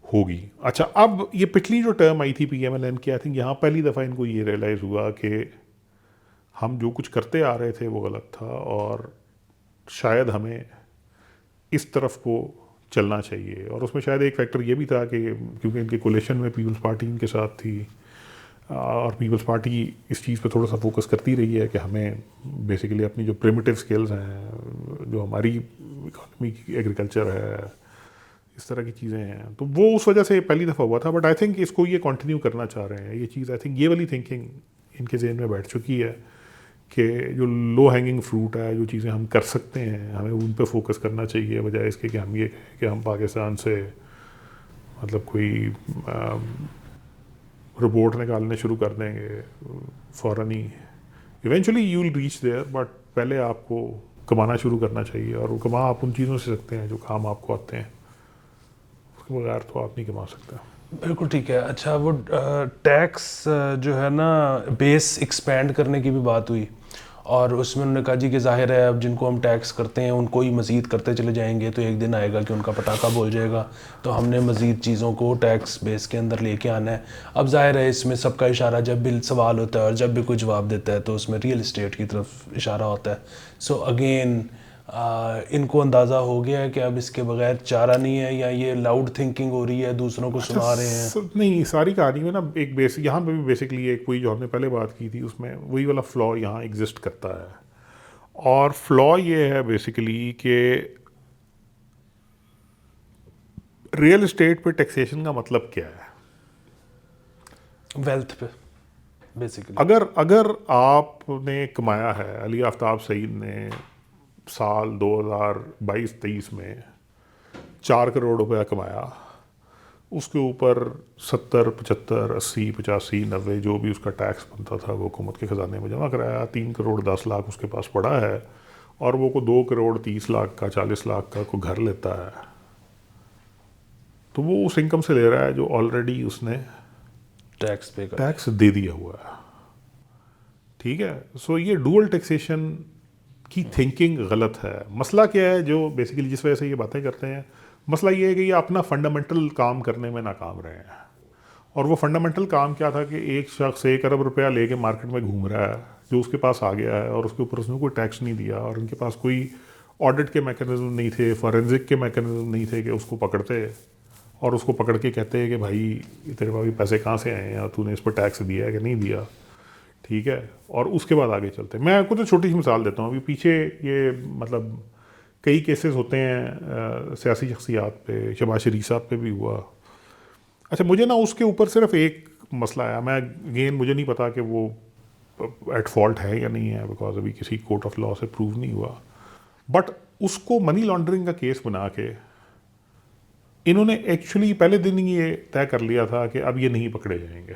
ہوگی. اچھا, اب یہ پچھلی جو ٹرم آئی تھی PMLN کی, آئی تھنک یہاں پہلی دفعہ ان کو یہ ریئلائز ہوا کہ ہم جو کچھ کرتے آ رہے تھے وہ غلط تھا, اور شاید ہمیں اس طرف کو چلنا چاہیے. اور اس میں شاید ایک فیکٹر یہ بھی تھا کہ کیونکہ ان کے کولیشن میں پیپلز پارٹی ان کے ساتھ تھی, اور پیپلز پارٹی اس چیز پہ تھوڑا سا فوکس کرتی رہی ہے کہ ہمیں بیسیکلی اپنی جو پریمیٹیو اسکلز ہیں, جو ہماری اکانومی کی ایگریکلچر ہے, اس طرح کی چیزیں ہیں, تو وہ اس وجہ سے پہلی دفعہ ہوا تھا. بٹ آئی تھنک اس کو یہ کنٹینیو کرنا چاہ رہے ہیں. یہ چیز آئی تھنک یہ والی تھنکنگ ان کے ذہن میں بیٹھ چکی ہے کہ جو لو ہینگنگ فروٹ ہے, جو چیزیں ہم کر سکتے ہیں, ہمیں ان پہ فوکس کرنا چاہیے, بجائے اس کے کہ ہم یہ کہیں کہ ہم پاکستان سے مطلب کوئی رپورٹ نکالنے شروع کر دیں گے فوراً ہی. Eventually you will reach there, but پہلے آپ کو کمانا شروع کرنا چاہیے, اور وہ کما آپ ان چیزوں سے سکتے ہیں جو کام آپ کو آتے ہیں, اس کے بغیر تو آپ نہیں کما سکتے. بالکل ٹھیک ہے. اچھا, وہ ٹیکس جو ہے نا بیس ایکسپینڈ کرنے کی بھی بات ہوئی, اور اس میں انہوں نے کہا جی کہ ظاہر ہے اب جن کو ہم ٹیکس کرتے ہیں ان کو ہی مزید کرتے چلے جائیں گے تو ایک دن آئے گا کہ ان کا پٹاخہ بول جائے گا، تو ہم نے مزید چیزوں کو ٹیکس بیس کے اندر لے کے آنا ہے۔ اب ظاہر ہے اس میں سب کا اشارہ جب بھی سوال ہوتا ہے اور جب بھی کوئی جواب دیتا ہے تو اس میں ریئل اسٹیٹ کی طرف اشارہ ہوتا ہے۔ سو اگین ان کو اندازہ ہو گیا ہے کہ اب اس کے بغیر چارہ نہیں ہے، یا یہ لاؤڈ تھنکنگ ہو رہی ہے، دوسروں کو سنا رہے ہیں؟ نہیں، ساری کہانی میں نا ایک بیسک یہاں پہ بھی بیسکلی ایک وہی جو ہم نے پہلے بات کی تھی اس میں وہی والا فلا یہاں ایگزسٹ کرتا ہے، اور فلا یہ ہے بیسکلی کہ ریئل اسٹیٹ پہ ٹیکسیشن کا مطلب کیا ہے؟ ویلتھ پہ بیسیکلی۔ اگر آپ نے کمایا ہے، علی آفتاب سعید نے سال 2022-23 میں 4 کروڑ روپیہ کمایا، اس کے اوپر 70 75 80 85 90 جو بھی اس کا ٹیکس بنتا تھا وہ حکومت کے خزانے میں جمع کرایا، 3 کروڑ 10 لاکھ اس کے پاس پڑا ہے، اور وہ کو 2 کروڑ 30 لاکھ کا 40 لاکھ کا کوئی گھر لیتا ہے، تو وہ اس انکم سے لے رہا ہے جو آلریڈی اس نے ٹیکس پے کر ٹیکس دے دیا ہوا ہے، ٹھیک ہے۔ سو یہ ڈوئل ٹیکسیشن کی تھنکنگ غلط ہے۔ مسئلہ کیا ہے جو بیسیکلی جس وجہ سے یہ باتیں کرتے ہیں، مسئلہ یہ ہے کہ یہ اپنا فنڈامنٹل کام کرنے میں ناکام رہے ہیں، اور وہ فنڈامنٹل کام کیا تھا کہ ایک شخص 1 ارب روپیہ لے کے مارکیٹ میں گھوم رہا ہے جو اس کے پاس آ گیا ہے، اور اس کے اوپر اس نے کوئی ٹیکس نہیں دیا، اور ان کے پاس کوئی آڈٹ کے میکانزم نہیں تھے، فورینزک کے میکانزم نہیں تھے کہ اس کو پکڑتے اور اس کو پکڑ کے کہتے ہیں کہ بھائی تیرے پاس پیسے کہاں سے آئے ہیں اور تو نے اس پر ٹیکس دیا ہے کہ نہیں دیا، ٹھیک ہے، اور اس کے بعد آگے چلتے ہیں۔ میں آپ کو تو چھوٹی سی مثال دیتا ہوں، ابھی پیچھے یہ مطلب کئی کیسز ہوتے ہیں سیاسی شخصیات پہ، شہباز شریف صاحب پہ بھی ہوا۔ اچھا مجھے نا اس کے اوپر صرف ایک مسئلہ آیا، میں اگین مجھے نہیں پتا کہ وہ ایٹ فالٹ ہے یا نہیں ہے، بیکاز ابھی کسی کورٹ آف لا سے پروو نہیں ہوا، بٹ اس کو منی لانڈرنگ کا کیس بنا کے انہوں نے ایکچولی پہلے دن یہ طے کر لیا تھا کہ اب یہ نہیں پکڑے جائیں گے۔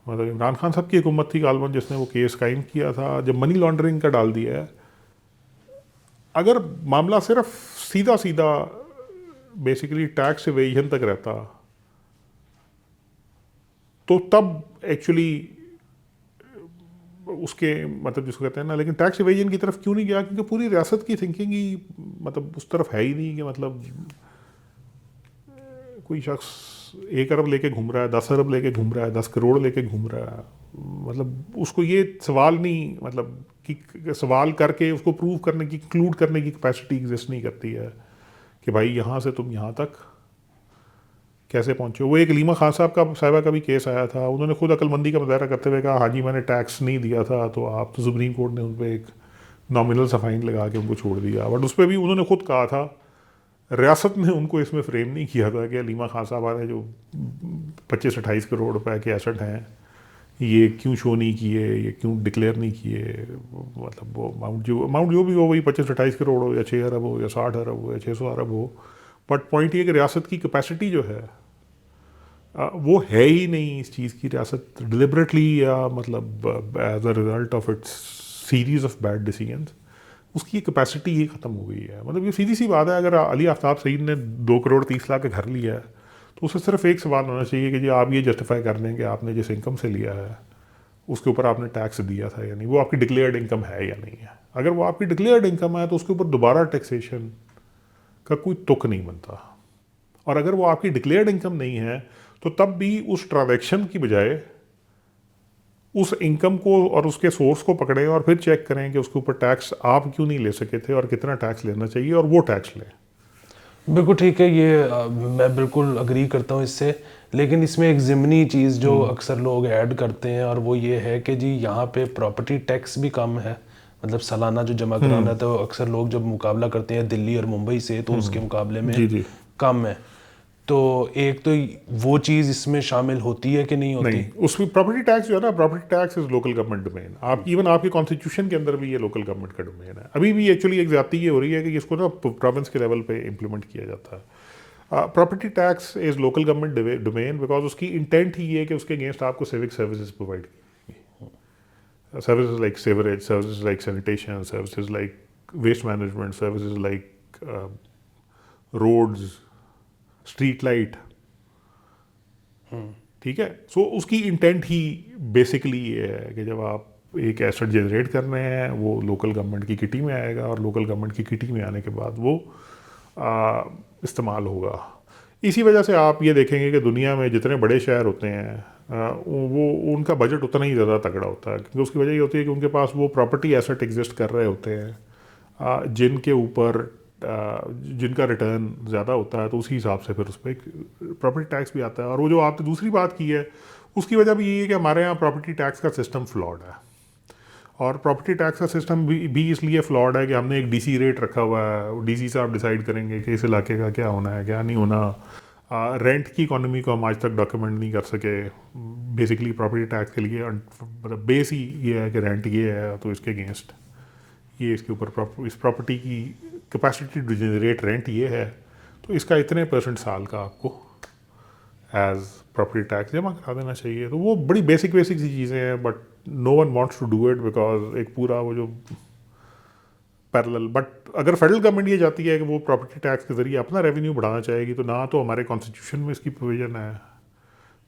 مطلب عمران خان صاحب کی حکومت تھی غالباً جس نے وہ کیس قائم کیا تھا، جب منی لانڈرنگ کا ڈال دیا ہے، اگر معاملہ صرف سیدھا سیدھا بیسیکلی ٹیکس ایویژن تک رہتا تو تب ایکچولی اس کے مطلب جس کو کہتے ہیں نا، لیکن ٹیکس ایویژن کی طرف کیوں نہیں گیا؟ کیونکہ پوری ریاست کی تھنکنگ ہی مطلب اس طرف ہے ہی نہیں کہ مطلب کوئی شخص 1 ارب لے کے گھوم رہا ہے، 10 ارب لے کے گھوم رہا ہے، 10 کروڑ لے کے گھوم رہا ہے، مطلب اس کو یہ سوال نہیں، مطلب کہ سوال کر کے اس کو پروو کرنے کی، کنکلوڈ کرنے کی کیپیسٹی ایگزسٹ نہیں کرتی ہے کہ بھائی یہاں سے تم یہاں تک کیسے پہنچے۔ وہ ایک علیمہ خان صاحبہ کا بھی کیس آیا تھا، انہوں نے خود عقل مندی کا مظاہرہ کرتے ہوئے کہا ہاں جی میں نے ٹیکس نہیں دیا تھا، تو آپ تو سپریم کورٹ نے ان پہ ایک نامنل سا فائن لگا کے ان کو چھوڑ دیا، بٹ اس پہ بھی انہوں نے خود کہا تھا، ریاست نے ان کو اس میں فریم نہیں کیا تھا کہ علیمہ خان صاحبہ نے جو 25-28 کروڑ روپے کے ایسٹ ہیں یہ کیوں شو نہیں کیے، یہ کیوں ڈکلیئر نہیں کیے، مطلب وہ اماؤنٹ جو بھی ہو، وہی 25-28 کروڑ ہو یا 6 ارب ہو یا 60 ارب ہو یا 600 ارب ہو، بٹ پوائنٹ یہ کہ ریاست کی کیپیسٹی جو ہے وہ ہے ہی نہیں اس چیز کی۔ ریاست ڈیلیبریٹلی یا مطلب as a result of its series of bad decisions اس کی کیپیسٹی ہی ختم ہو گئی ہے۔ مطلب یہ سیدھی سی بات ہے، اگر علی آفتاب سعید نے 2 کروڑ 30 لاکھ کا گھر لیا ہے تو اسے صرف ایک سوال ہونا چاہیے کہ جی آپ یہ جسٹیفائی کر دیں کہ آپ نے جس انکم سے لیا ہے اس کے اوپر آپ نے ٹیکس دیا تھا یا نہیں، وہ آپ کی ڈکلیئرڈ انکم ہے یا نہیں ہے۔ اگر وہ آپ کی ڈکلیئرڈ انکم ہے تو اس کے اوپر دوبارہ ٹیکسیشن کا کوئی تک نہیں بنتا، اور اگر وہ آپ کی ڈکلیئرڈ انکم نہیں ہے تو تب بھی اس ٹرانزیکشن کی بجائے اس انکم کو اور اس کے سورس کو پکڑیں اور پھر چیک کریں کہ اس کے اوپر ٹیکس آپ کیوں نہیں لے سکے تھے اور کتنا ٹیکس لینا چاہیے، اور وہ ٹیکس لیں۔ بالکل ٹھیک ہے، یہ میں بالکل اگری کرتا ہوں اس سے، لیکن اس میں ایک ضمنی چیز جو اکثر لوگ ایڈ کرتے ہیں اور وہ یہ ہے کہ جی یہاں پہ پراپرٹی ٹیکس بھی کم ہے، مطلب سالانہ جو جمع کرانا ہے تو اکثر لوگ جب مقابلہ کرتے ہیں دلی اور ممبئی سے تو اس کے مقابلے میں جی کم ہے، تو ایک تو وہ چیز اس میں شامل ہوتی ہے کہ نہیں ہوتی؟ نہیں، اس میں پراپرٹی ٹیکس جو ہے نا، property tax is local government domain, آپ ایون آپ کے کانسٹیٹیوشن کے اندر بھی یہ لوکل گورنمنٹ کا ڈومین ہے۔ ابھی بھی ایکچولی ایک زیادتی یہ ہو رہی ہے کہ اس کو نا پروونس کے لیول پہ امپلیمنٹ کیا جاتا ہے۔ Property tax is local government domain because اس کی انٹینٹ ہی یہ کہ اس کے اگینسٹ آپ کو سیوک سروسز پرووائڈ کی، services like sewerage, services like sanitation, services like waste management, services like roads, street light, ٹھیک ہے۔ سو اس کی انٹینٹ ہی بیسکلی یہ ہے کہ جب آپ ایک ایسٹ جنریٹ کرنے ہیں, وہ لوکل گورنمنٹ کی کٹی میں آئے گا, اور لوکل گورنمنٹ کی کٹی میں آنے کے بعد وہ استعمال ہوگا. اسی وجہ سے آپ یہ دیکھیں گے کہ دنیا میں جتنے بڑے شہر ہوتے ہیں وہ ان کا بجٹ اتنا ہی زیادہ تگڑا ہوتا ہے, کیونکہ اس کی وجہ یہ ہوتی ہے کہ ان کے پاس وہ پراپرٹی ایسٹ ایگزسٹ کر رہے ہوتے ہیں جن کے اوپر جن کا ریٹرن زیادہ ہوتا ہے, تو اسی حساب سے پھر اس پہ پراپرٹی ٹیکس بھی آتا ہے. اور وہ جو آپ نے دوسری بات کی ہے اس کی وجہ بھی یہ ہے کہ ہمارے یہاں پراپرٹی ٹیکس کا سسٹم فلاڈ ہے, اور پراپرٹی ٹیکس کا سسٹم بھی اس لیے فلاڈ ہے کہ ہم نے ایک ڈی سی ریٹ رکھا ہوا ہے. ڈی سی صاحب ڈیسائیڈ کریں گے کہ اس علاقے کا کیا ہونا ہے کیا نہیں ہونا. رینٹ کی اکانومی کو ہم آج تک ڈاکیومنٹ نہیں کر سکے. بیسکلی پراپرٹی ٹیکس کے لیے مطلب بیس ہی یہ ہے کہ رینٹ یہ ہے, تو اس کے اگینسٹ یہ اس کے اوپر اس پراپرٹی کی کیپیسٹی ٹو جنریٹ رینٹ یہ ہے, تو اس کا اتنے % سال کا آپ کو ایز پراپرٹی ٹیکس جمع کرا دینا چاہیے. تو وہ بڑی بیسک سی چیزیں ہیں, but no one wants to do it because ایک پورا وہ جو پیرلل. بٹ اگر فیڈرل گورنمنٹ یہ چاہتی ہے کہ وہ پراپرٹی ٹیکس کے ذریعے اپنا ریونیو بڑھانا چاہے گی, تو نہ تو ہمارے کانسٹیٹیوشن میں اس کی پروویژن ہے,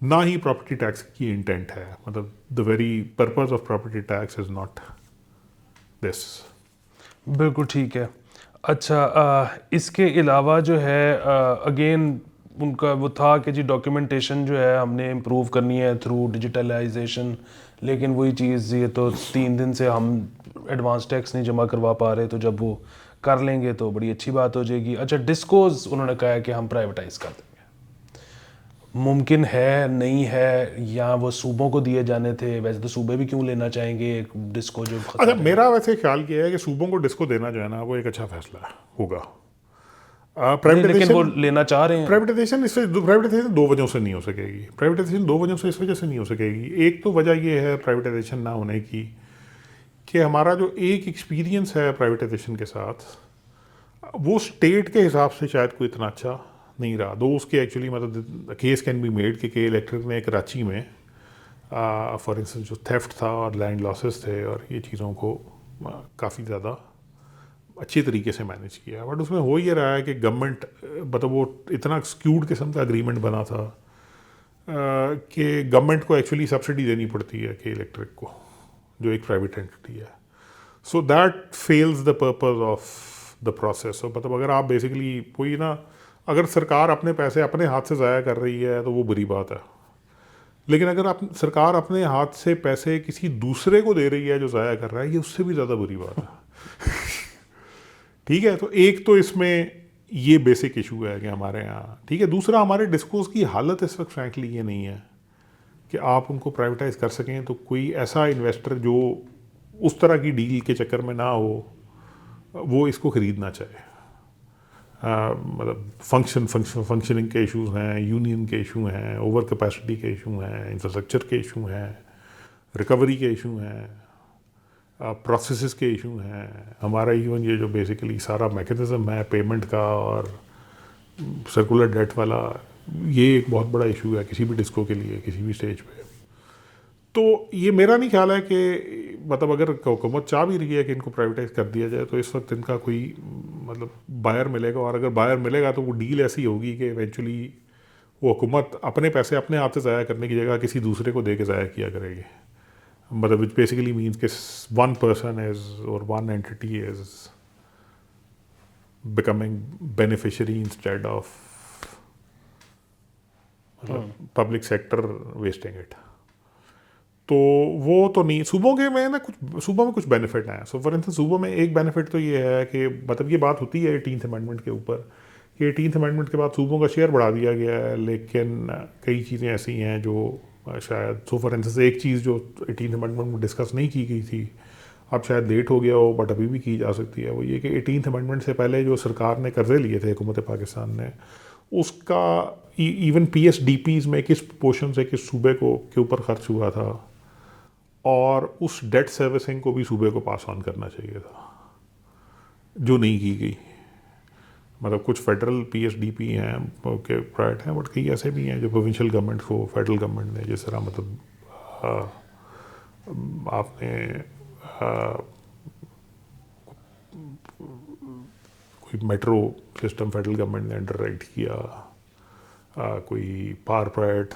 نہ ہی پراپرٹی ٹیکس کی انٹینٹ ہے. مطلب the very purpose of property tax is not this. بالکل ٹھیک ہے. اچھا, اس کے علاوہ جو ہے اگین ان کا وہ تھا کہ جی ڈاکیومنٹیشن جو ہے ہم نے امپروو کرنی ہے تھرو ڈیجیٹلائزیشن, لیکن وہی چیز یہ تو 3 دن سے ہم ایڈوانس ٹیکس نہیں جمع کروا پا رہے, تو جب وہ کر لیں گے تو بڑی اچھی بات ہو جائے گی. اچھا, ڈسکوز انہوں نے کہا ہے کہ ہم پرائیویٹائز کر دیں گے, ممکن ہے نہیں ہے, یا وہ صوبوں کو دیے جانے تھے؟ ویسے تو صوبے بھی کیوں لینا چاہیں گے ایک ڈسکو جو اچھا, میرا ویسے خیال کیا ہے کہ صوبوں کو ڈسکو دینا جو ہے نا وہ ایک اچھا فیصلہ ہوگا. لیکن وہ لینا چاہ رہے ہیں. پرائیویٹائزیشن 2 وجہوں سے نہیں ہو سکے گی. پرائیویٹائزیشن 2 وجہوں سے اس وجہ سے نہیں ہو سکے گی. ایک تو وجہ یہ ہے پرائیویٹائزیشن نہ ہونے کی کہ ہمارا جو ایک ایکسپیرینس ہے پرائیویٹائزیشن کے ساتھ, وہ اسٹیٹ کے حساب سے شاید کوئی اتنا اچھا نہیں رہا. دو اس کے ایکچولی مطلب کیس کین بی میڈ کہ کے الیکٹرک نے کراچی میں فار انسٹنس جو تھیفٹ تھا اور لینڈ لاسز تھے اور یہ چیزوں کو کافی زیادہ اچھی طریقے سے مینیج کیا. بٹ اس میں ہو یہ رہا ہے کہ گورنمنٹ مطلب وہ اتنا اسکیوڈ قسم کا اگریمنٹ بنا تھا کہ گورنمنٹ کو ایکچولی سبسڈی دینی پڑتی ہے کہ الیکٹرک کو, جو ایک پرائیویٹ اینٹی ہے. So that feels the purpose of the process. مطلب اگر آپ بیسکلی کوئی نا, اگر سرکار اپنے پیسے اپنے ہاتھ سے ضائع کر رہی ہے تو وہ بری بات ہے, لیکن اگر سرکار اپنے ہاتھ سے پیسے کسی دوسرے کو دے رہی ہے جو ضائع کر رہا ہے, یہ اس سے بھی زیادہ بری بات ہے. ٹھیک ہے, تو ایک تو اس میں یہ بیسک ایشو ہے کہ ہمارے یہاں, ٹھیک ہے. دوسرا, ہمارے ڈسکوز کی حالت اس وقت فرینکلی یہ نہیں ہے کہ آپ ان کو پرائیویٹائز کر سکیں. تو کوئی ایسا انویسٹر جو اس طرح کی ڈیل کے چکر میں نہ ہو وہ اس کو خریدنا چاہے. مطلب فنکشننگ کے ایشوز ہیں, یونین کے ایشو ہیں, اوور کیپیسٹی کے ایشو ہیں, انفراسٹرکچر کے ایشو ہیں, ریکوری کے ایشو ہیں, پروسیسز کے ایشو ہیں. ہمارا ایون یہ جو بیسیکلی سارا میکینزم ہے پیمنٹ کا اور سرکولر ڈیٹ والا, یہ ایک بہت بڑا ایشو ہے کسی بھی ڈسکو کے لیے کسی بھی اسٹیج پہ. تو یہ میرا نہیں خیال ہے کہ مطلب اگر حکومت چاہ بھی رہی ہے کہ ان کو پرائیویٹائز کر دیا جائے تو اس وقت ان کا کوئی مطلب بائر ملے گا, اور اگر بائر ملے گا تو وہ ڈیل ایسی ہوگی کہ ایونچولی وہ حکومت اپنے پیسے اپنے ہاتھ سے ضائع کرنے کی جگہ کسی دوسرے کو دے کے ضائع کیا کرے گی. مطلب وچ بیسیکلی مینس کہ ون پرسن از اور one entity is becoming beneficiary instead of public sector wasting it. تو وہ تو نہیں. صوبوں کے میں نا صوبوں میں کچھ بینیفٹ ہیں. سو فار انسٹنس صوبوں میں ایک بینیفٹ تو یہ ہے کہ مطلب یہ بات ہوتی ہے 18th امینڈمنٹ کے اوپر کہ 18th امینڈمنٹ کے بعد صوبوں کا شیئر بڑھا دیا گیا ہے, لیکن کئی چیزیں ایسی ہیں جو شاید سو فار انسٹنس ایک چیز جو 18th امینڈمنٹ میں ڈسکس نہیں کی گئی تھی, اب شاید لیٹ ہو گیا ہو بٹ ابھی بھی کی جا سکتی ہے, وہ یہ کہ 18th امینڈمنٹ سے پہلے جو سرکار نے قرضے لیے تھے حکومت پاکستان نے, اس کا even P S D Ps میں کس پورشن سے کس صوبے کو کے اوپر خرچ ہوا تھا, اور اس ڈیٹ سروسنگ کو بھی صوبے کو پاس آن کرنا چاہیے تھا, جو نہیں کی گئی. مطلب کچھ فیڈرل پی ایس ڈی پی ہیں کہ پرائیویٹ ہیں, بٹ کئی ایسے بھی ہیں جو پروونشل گورنمنٹ کو فیڈرل گورنمنٹ نے, جس طرح مطلب آپ نے کوئی میٹرو سسٹم فیڈرل گورنمنٹ نے انڈر رائٹ کیا, کوئی پاور پرائیویٹ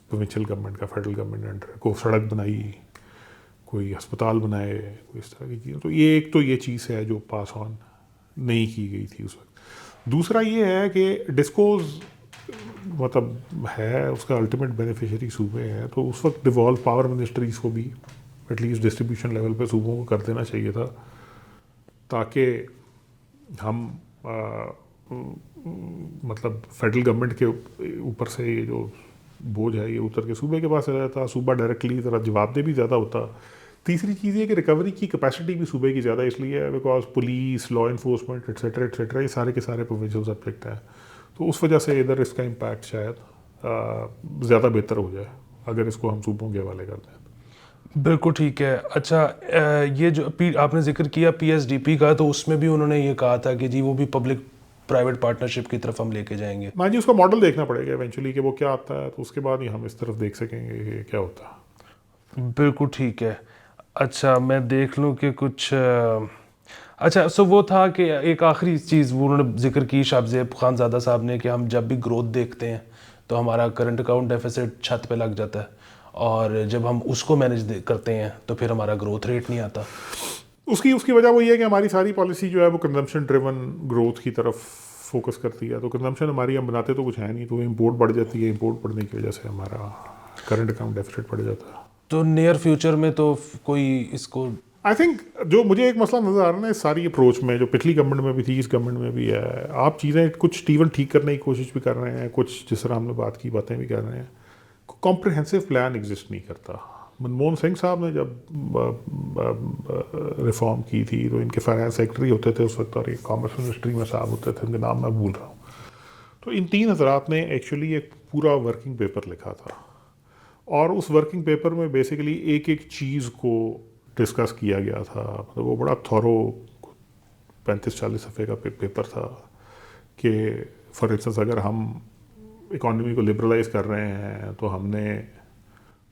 پروونشل گورنمنٹ کا فیڈرل گورنمنٹ نے انڈر کو سڑک بنائی, کوئی ہسپتال بنائے, کوئی اس طرح کی چیزیں. تو یہ ایک تو یہ چیز ہے جو پاس آن نہیں کی گئی تھی اس وقت. دوسرا یہ ہے کہ ڈسکوز مطلب ہے اس کا الٹیمیٹ بینیفیشری صوبے ہے, تو اس وقت ڈیوالو پاور منسٹریز کو بھی ایٹ لیسٹ ڈسٹریبیوشن لیول پہ صوبوں کو کر دینا چاہیے تھا, تاکہ ہم مطلب فیڈرل گورنمنٹ کے اوپر سے یہ جو بوجھ ہے یہ اتر کے صوبے کے پاس آ جاتا, صوبہ ڈائریکٹلی ذرا جواب دہ بھی زیادہ ہوتا. تیسری چیز یہ کہ ریکوری کی کیپیسٹی بھی صوبے کی زیادہ اس لیے ہے because police, law enforcement et cetera یہ سارے کے سارے پروونشل سبجیکٹ ہیں, تو اس وجہ سے ادھر اس کا امپیکٹ شاید زیادہ بہتر ہو جائے اگر اس کو ہم صوبوں کے حوالے کر دیں. بالکل ٹھیک ہے. اچھا یہ جو آپ نے ذکر کیا پی ایس ڈی پی کا, تو اس میں بھی انہوں نے یہ کہا تھا کہ جی وہ بھی پبلک پرائیویٹ پارٹنرشپ کی طرف ہم لے کے جائیں گے. ہاں جی, اس کا ماڈل دیکھنا پڑے گا ایونچولی کہ وہ کیا آتا ہے, تو اس کے بعد ہی ہم اس طرف دیکھ سکیں گے کہ کیا ہوتا ہے. بالکل ٹھیک ہے. اچھا میں دیکھ لوں کہ کچھ اچھا سو وہ تھا کہ ایک آخری چیز وہ انہوں نے ذکر کی شاہب زیب خان زادہ صاحب نے کہ ہم جب بھی گروتھ دیکھتے ہیں تو ہمارا کرنٹ اکاؤنٹ ڈیفیسٹ چھت پہ لگ جاتا ہے, اور جب ہم اس کو مینیج کرتے ہیں تو پھر ہمارا گروتھ ریٹ نہیں آتا. اس کی وجہ وہ یہ ہے کہ ہماری ساری پالیسی جو ہے وہ کنزمپشن ڈریون گروتھ کی طرف فوکس کرتی ہے, تو کنزمپشن ہماری ہم بناتے تو کچھ ہے نہیں, تو امپورٹ بڑھ جاتی ہے, امپورٹ بڑھنے کی وجہ سے ہمارا کرنٹ اکاؤنٹ ڈیفیسٹ بڑھ جاتا ہے. تو نیئر فیوچر میں تو کوئی اس کو آئی تھنک جو مجھے ایک مسئلہ نظر آ رہا ہے اس ساری اپروچ میں, جو پچھلی گورنمنٹ میں بھی تھی اس گورنمنٹ میں بھی ہے, آپ چیزیں کچھ ایون ٹھیک کرنے کی کوشش بھی کر رہے ہیں, کچھ جس طرح ہم نے بات کی باتیں بھی کر رہے ہیں, کمپریہنسو پلان ایگزسٹ نہیں کرتا. منموہن سنگھ صاحب نے جب ریفارم کی تھی تو ان کے فائنانس سیکرٹری ہوتے تھے اس وقت, اور ایک کامرس منسٹری میں صاحب ہوتے تھے, ان کے نام میں بھول رہا ہوں. تو ان تین حضرات نے ایکچولی ایک پورا ورکنگ پیپر لکھا تھا, اور اس ورکنگ پیپر میں بیسیکلی ایک ایک چیز کو ڈسکس کیا گیا تھا. مطلب وہ بڑا تھورو 35-40 صفحے کا پیپر تھا کہ فار انسٹنس اگر ہم اکانومی کو لبرلائز کر رہے ہیں تو ہم نے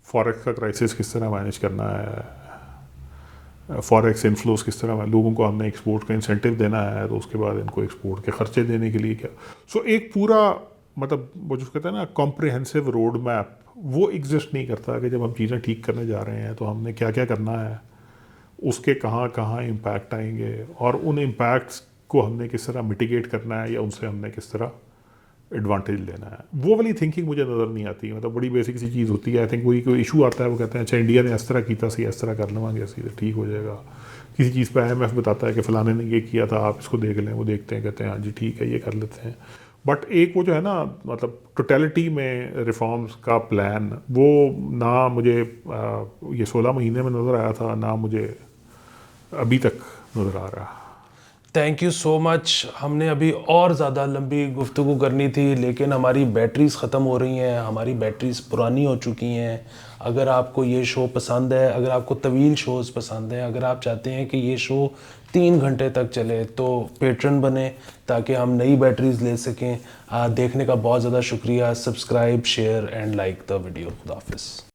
فوریکس کا کرائسس کس طرح مینیج کرنا ہے, فوریکس انفلوز کس طرح, لوگوں کو ہم نے ایکسپورٹ کا انسینٹیو دینا ہے تو اس کے بعد ان کو ایکسپورٹ کے خرچے دینے کے لیے کیا. سو ایک پورا مطلب وہ جو کہتے ہیں نا کمپریہنسو روڈ میپ, وہ ایگزسٹ نہیں کرتا کہ جب ہم چیزیں ٹھیک کرنے جا رہے ہیں تو ہم نے کیا کیا کرنا ہے, اس کے کہاں کہاں امپیکٹ آئیں گے, اور ان امپیکٹس کو ہم نے کس طرح میٹیگیٹ کرنا ہے یا ان سے ہم نے کس طرح ایڈوانٹیج لینا ہے. وہ والی تھنکنگ مجھے نظر نہیں آتی. مطلب بڑی بیسک سی چیز ہوتی ہے. آئی تھنک وہی کوئی ایشو آتا ہے, وہ کہتے ہیں اچھا انڈیا نے اس طرح کیتا سی, اس طرح کر لیں گے, اسی ٹھیک ہو جائے گا. کسی چیز پہ IMF بتاتا ہے کہ فلانے نے یہ کیا تھا, آپ اس کو دیکھ لیں, وہ دیکھتے ہیں, کہتے ہیں ہاں جی ٹھیک ہے یہ کر لیتے ہیں. بٹ ایک وہ جو ہے نا مطلب ٹوٹیلٹی میں ریفارمز کا پلان, وہ نہ مجھے یہ 16 مہینے میں نظر آیا تھا, نہ مجھے ابھی تک نظر آ رہا. تھینک یو سو مچ. ہم نے ابھی اور زیادہ لمبی گفتگو کرنی تھی لیکن ہماری بیٹریز ختم ہو رہی ہیں, ہماری بیٹریز پرانی ہو چکی ہیں. اگر آپ کو یہ شو پسند ہے, اگر آپ کو طویل شوز پسند ہیں, اگر آپ چاہتے ہیں کہ یہ شو 3 گھنٹے تک چلے تو پیٹرن بنیں تاکہ ہم نئی بیٹریز لے سکیں. دیکھنے کا بہت زیادہ شکریہ. Subscribe, share and like the video. خدا حافظ.